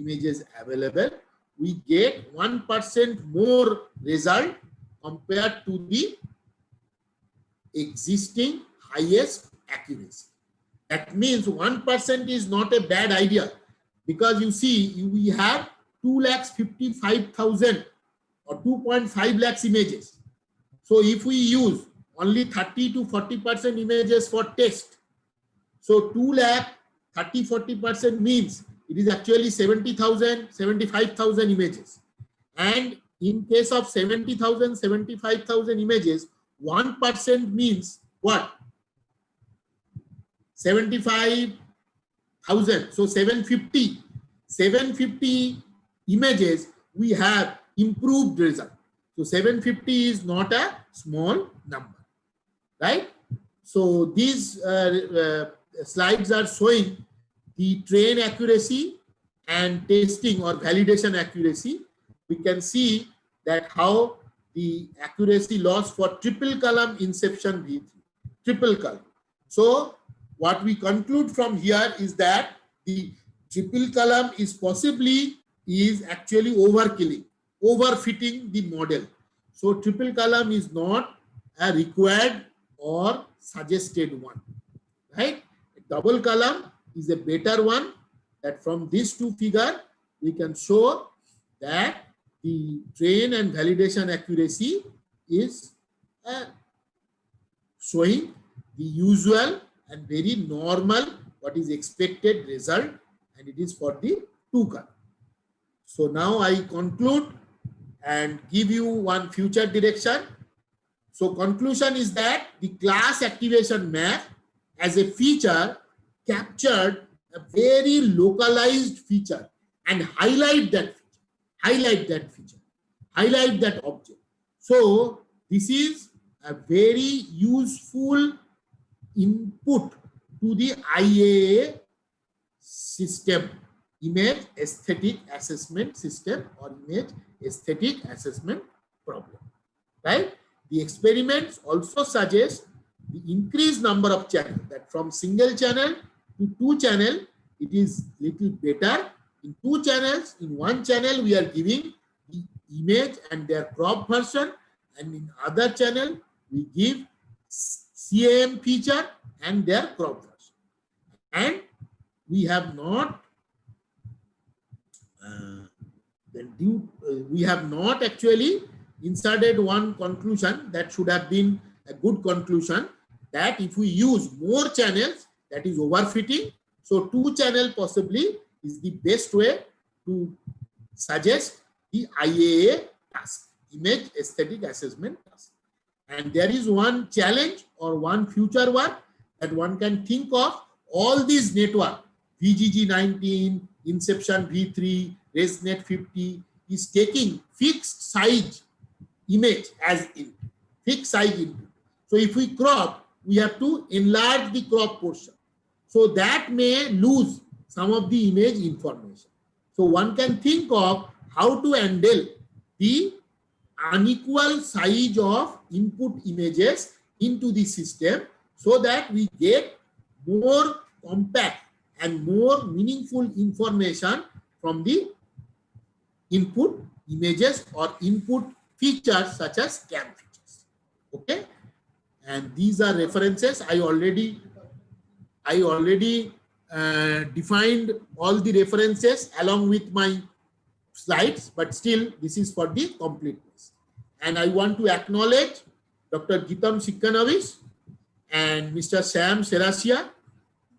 images available. We get 1% more result compared to the existing highest accuracy. That means 1% is not a bad idea, because you see we have 2,55,000 or 2.5 lakhs images. So if we use only 30 to 40% images for test, so 2 lakh 30-40% means it is actually 70,000, 75,000 images. And in case of 70,000, 75,000 images, 1% means what? 75,000. So 750 images, we have improved result. So 750 is not a small number, right? So these slides are showing the train accuracy and testing or validation accuracy. We can see that how the accuracy loss for triple column Inception V3, triple column. So what we conclude from here is that the triple column is possibly actually overkilling, overfitting the model. So triple column is not a required or suggested one, right? Double column is a better one. That from these two figures we can show that the train and validation accuracy is showing the usual and very normal what is expected result, and it is for the two column. So now I conclude and give you one future direction. So conclusion is that the class activation map as a feature captured a very localized feature and highlight that feature, highlight that object. So this is a very useful input to the IAA system, image aesthetic assessment system, or image aesthetic assessment problem, right? The experiments also suggest the increased number of channels, that from single channel to two channel, it is little better. In two channels, in one channel, we are giving the image and their crop version, and in other channel, we give CAM feature and their crop version. And we have not actually inserted one conclusion that should have been a good conclusion, that if we use more channels, that is overfitting. So two channel possibly is the best way to suggest the IAA task, image aesthetic assessment task. And there is one challenge or one future work that one can think of. All these network, VGG19, Inception V3, ResNet 50 is taking fixed size image as input, fixed size input. So if we crop, we have to enlarge the crop portion. So that may lose some of the image information. So one can think of how to handle the unequal size of input images into the system so that we get more compact and more meaningful information from the input images or input features such as CAM features. Okay, and these are references. I already defined all the references along with my slides, but still this is for the completeness. And I want to acknowledge Dr. Gitam Sikanavis and Mr. Sam Serasia.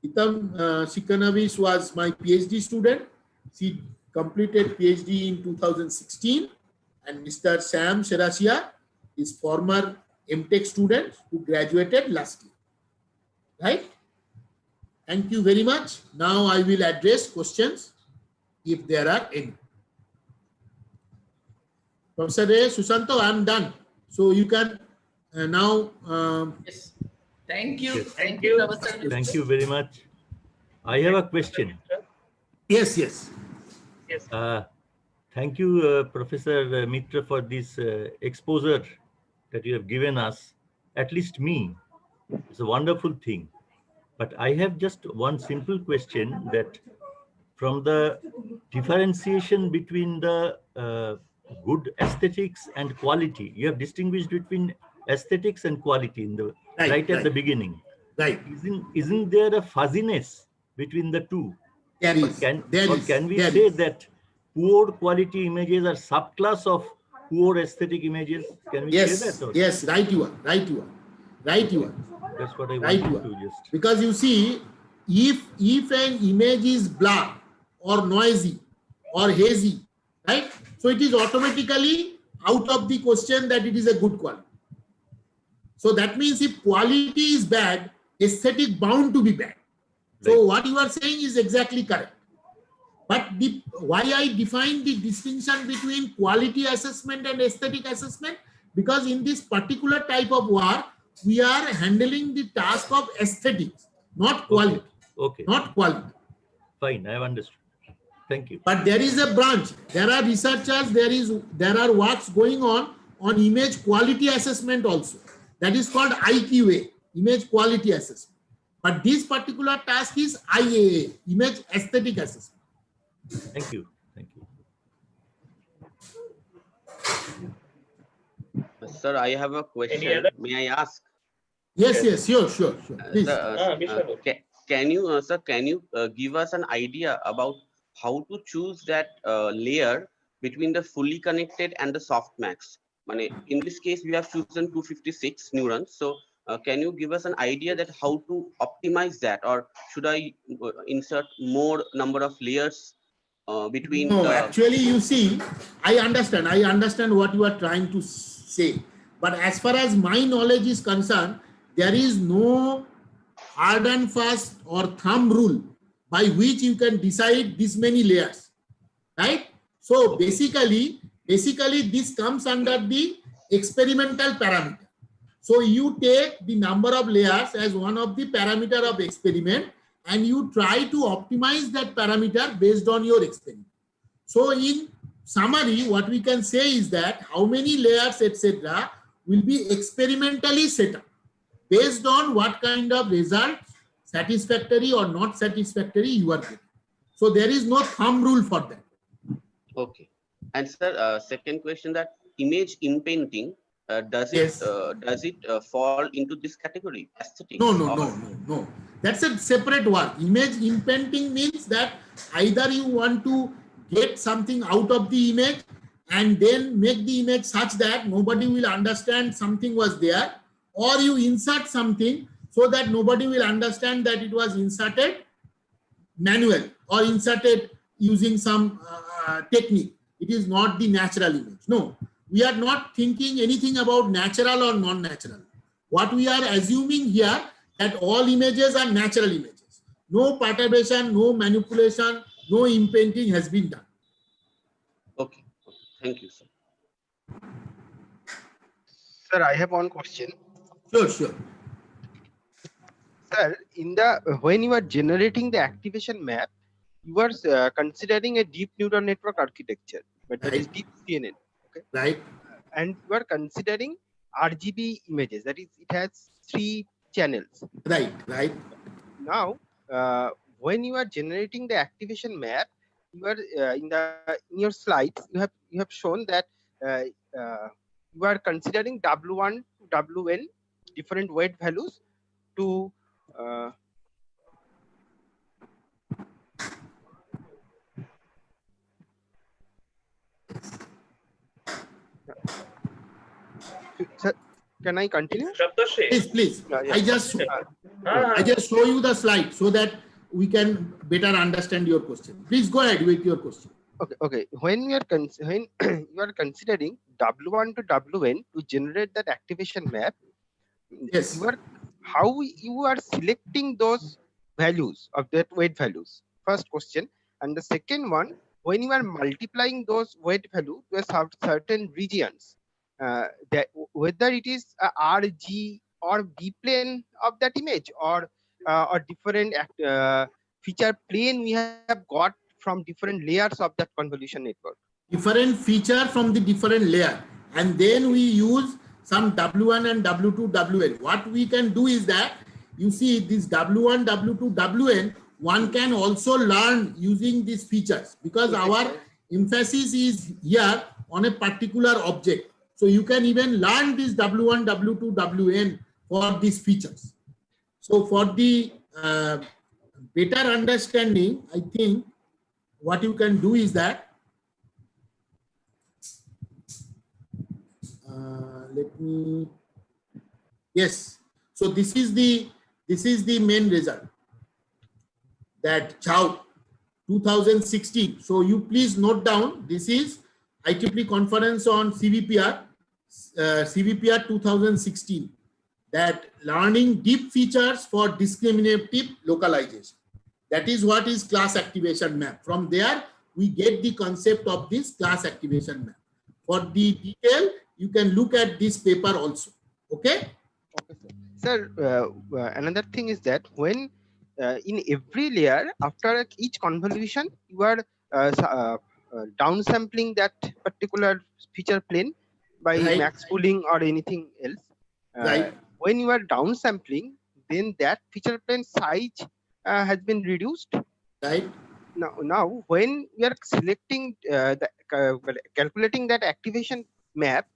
Gitam Sikanavis was my PhD student. She completed PhD in 2016, and Mr. Sam Serasia is former MTech student who graduated last year. Right? Thank you very much. Now I will address questions if there are any. Professor Susanto, I am done. So you can now. Yes. Thank you. Yes. Thank you, Professor. Thank you very much. I have a question. Yes, yes. Yes. Thank you, Professor Mitra, for this exposure that you have given us. At least me, it's a wonderful thing. But I have just one simple question, that from the differentiation between the good aesthetics and quality, you have distinguished between aesthetics and quality in the right at the beginning. Right. Isn't there a fuzziness between the two? There is. Can we say that poor quality images are subclass of poor aesthetic images? Can we say that? Or? Yes, right you are. Right you are. Right you are. That's what I Right wanted you are. to just. Because you see, if an image is blurred or noisy or hazy, right? So it is automatically out of the question that it is a good quality. So that means if quality is bad, aesthetic bound to be bad. So what you are saying is exactly correct. But why I define the distinction between quality assessment and aesthetic assessment? Because in this particular type of work, we are handling the task of aesthetics, not quality. Okay. Not quality. Fine, I have understood. Thank you. But there is a branch. There are researchers. There are works going on image quality assessment also. That is called IQA, image quality assessment. But this particular task is IAA, image aesthetic assessment. Thank you. Thank you. Sir, I have a question. other- May I ask? Yes, Yes. yes, sure. Please. Sir, Vishnu. can you, sir, can you give us an idea about how to choose that layer between the fully connected and the softmax? In this case, we have chosen 256 neurons. So, can you give us an idea that how to optimize that, or should I insert more number of layers between? No, actually, you see, I understand what you are trying to say. But as far as my knowledge is concerned, there is no hard and fast or thumb rule by which you can decide this many layers, right? So basically this comes under the experimental parameter. So you take the number of layers as one of the parameter of experiment, and you try to optimize that parameter based on your experiment. So in summary, what we can say is that how many layers, etc., will be experimentally set up based on what kind of results, satisfactory or not satisfactory, you are getting. So there is no thumb rule for that. Okay. And sir, second question, that image inpainting, does Yes. it fall into this category, aesthetics? No. That's a separate work. Image inpainting means that either you want to get something out of the image and then make the image such that nobody will understand something was there, or you insert something so that nobody will understand that it was inserted manually or inserted using some technique. It is not the natural image. No, we are not thinking anything about natural or non-natural. What we are assuming here, that all images are natural images. No perturbation, no manipulation, no inpainting has been done. Okay. Thank you, sir. Sir, I have one question. Sure. Sir, when you are generating the activation map, you are considering a deep neural network architecture, but that is deep CNN. Okay. Right. And you are considering RGB images. That is, it has 3 channels. Right. Now, when you are generating the activation map, you are in your slides you have shown that you are considering W1 to Wn different weight values to Sir, can I continue? Saptarshi. Please. Yeah. I just show you the slide so that we can better understand your question. Please go ahead with your question. Okay. When you are considering W1 to Wn to generate that activation map, Yes. how you are selecting those values of that weight values? First question. And the second one, when you are multiplying those weight value to a certain regions, that whether it is a R, G, or B plane of that image, or different feature plane we have got from different layers of that convolution network. Different feature from the different layer, and then we use some W1 and W2, Wn. What we can do is that, you see this W1, W2, Wn, one can also learn using these features, because our emphasis is here on a particular object. So you can even learn this W1, W2, Wn for these features. So for the better understanding, I think what you can do is that, yes. So this is the main result, that Chow 2016. So you please note down, this is IEEE conference on CVPR, CVPR 2016, that learning deep features for discriminative localization. That is what is class activation map. From there, we get the concept of this class activation map. For the detail, you can look at this paper also. Okay? Okay, sir. Sir, another thing is that when in every layer, after each convolution, you are downsampling that particular feature plane by Right. max pooling or anything else. Right. When you are downsampling, then that feature plane size has been reduced. Right? Now when we are selecting calculating that activation map,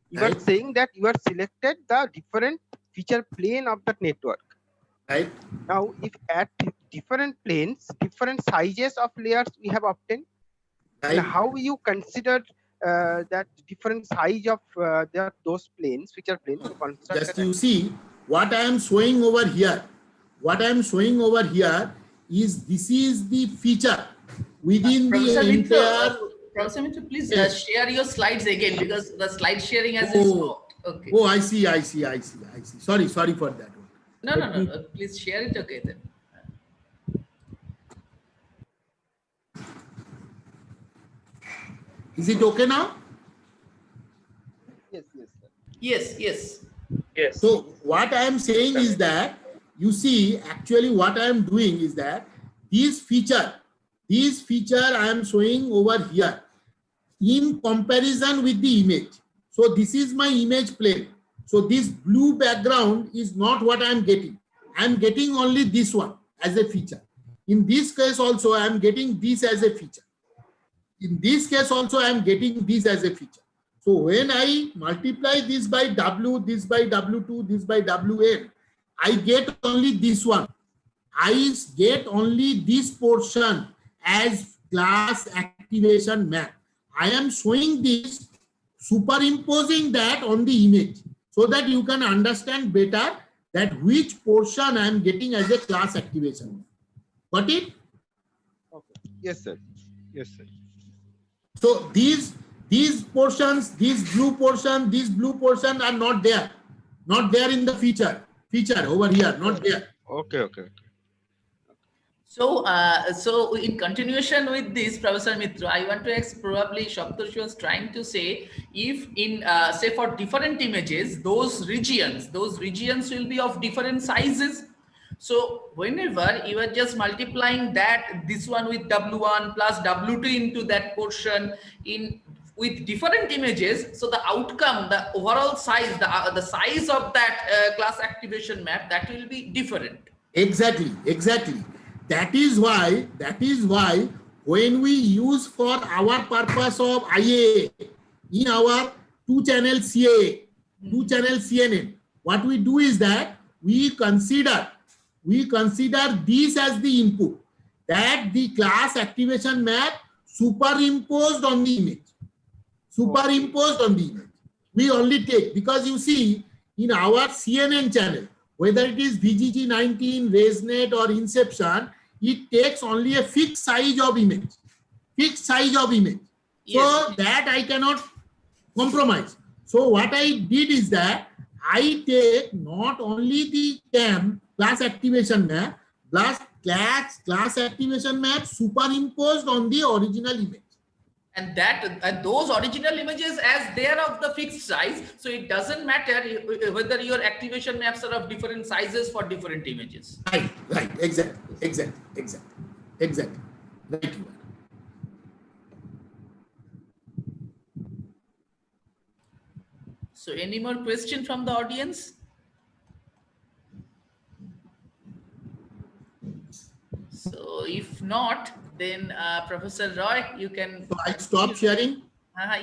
you are Right. saying that you are selected the different feature plane of the network. Right? Now, if at different planes, different sizes of layers we have obtained, and Right? how you consider that different size of those planes, feature planes to construct Just that? you see what I am showing over here. What I am showing over here is this is the feature within Professor the Mitra, entire. Professor Mitra, please Yes. share your slides again because the slide sharing has Oh. stopped. Okay. Oh, I see. Sorry for that one. No. Please share it. Okay then. Is it okay now? Yes, yes, sir. Yes. Yes. So what I am saying is that, you see, actually what I am doing is that this feature I am showing over here in comparison with the image. So this is my image plane. So this blue background is not what I am getting. I am getting only this one as a feature. In this case also I am getting this as a feature. In this case also I am getting this as a feature. So when I multiply this by W, this by W2, this by Wn, I get only this one. I get only this portion as class activation map. I am showing this, superimposing that on the image so that you can understand better that which portion I am getting as a class activation. Got it? Okay. Yes, sir. Yes, sir. So these portions, this blue portion are not there in the feature over here, not there. Okay. So, so in continuation with this, Professor Mitra, I want to ask, probably Saptarshi was trying to say, if in say for different images, those regions will be of different sizes. So whenever you are just multiplying this one with W1 plus W2 into that portion with different images, so the outcome, the overall size, the size of that class activation map, that will be different. Exactly. That is why when we use for our purpose of IAA in our 2-channel CAA, 2-channel CNN, what we do is that we consider this as the input, that the class activation map superimposed on the image. We only take, because you see in our CNN channel, whether it is VGG19, ResNet or Inception, it takes only a fixed size of image. Yes. So that I cannot compromise. So what I did is that I take not only the CAM class activation map, plus class activation map superimposed on the original image. And those original images, as they are of the fixed size, so it doesn't matter whether your activation maps are of different sizes for different images. Right. Exactly. Right. So any more question from the audience? So if not, then Professor Roy, you can. So I stop sharing.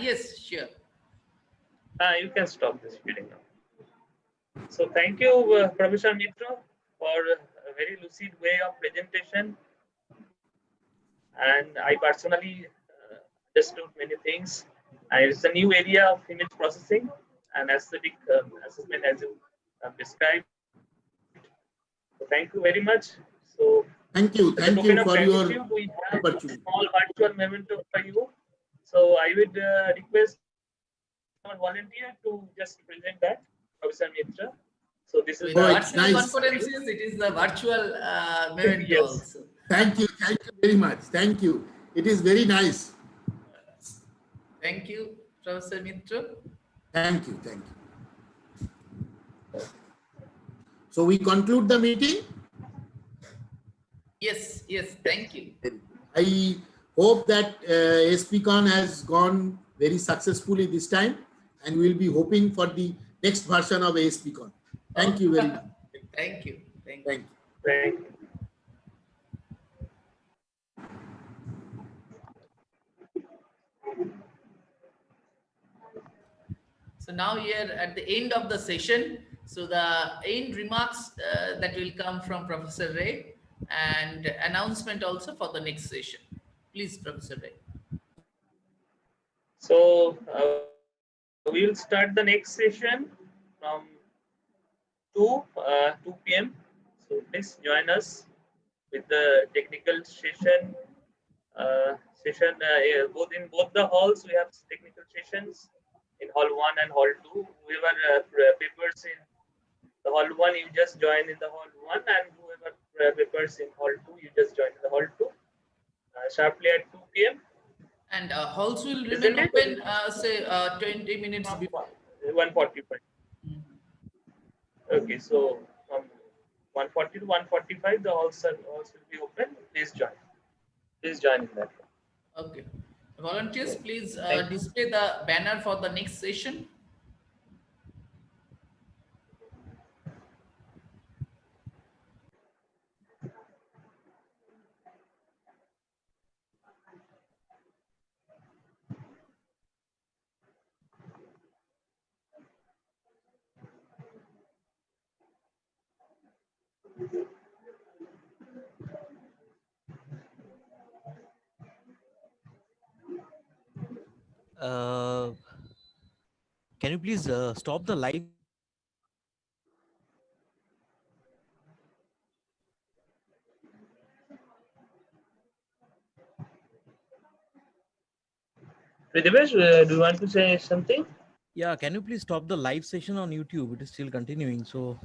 Yes, sure. You can stop this sharing now. So thank you, Professor Mitra, for a very lucid way of presentation. And I personally understood many things. And it's a new area of image processing and aesthetic assessment, as you described. So thank you very much. So Thank you for your we have opportunity. a small virtual memento for you. So I would request our volunteer to just present that, Professor Mitra. So this is with the virtual nice. conferences, it is the virtual memento Yes. also. Thank you very much. Thank you. It is very nice. Thank you, Professor Mitra. Thank you. So we conclude the meeting. Yes, thank you. I hope that SPCon has gone very successfully this time, and we'll be hoping for the next version of SPCon. Thank you very much. Thank you. Thank you. Thank you. Thank you. So now we are at the end of the session. So the end remarks that will come from Professor Ray and announcement also for the next session. Please, Professor Ray. So we will start the next session from 2 p.m. So please join us with the technical session. Both in both the halls we have technical sessions in hall 1 and hall 2. Whoever papers in the hall 1, you just join in the hall 1, and whoever papers in hall 2, you just join in the hall 2 sharply at 2 p.m. And halls will Isn't remain it? open, say 20 minutes before. 1:45. Okay, so from 1:40 to 1:45, the halls will be open. Please join. Please join in that. Okay. Volunteers, please Thank you. display the banner for the next session. Can you please stop the live? Prithivesh, do you want to say something? Yeah, can you please stop the live session on YouTube? It is still continuing. So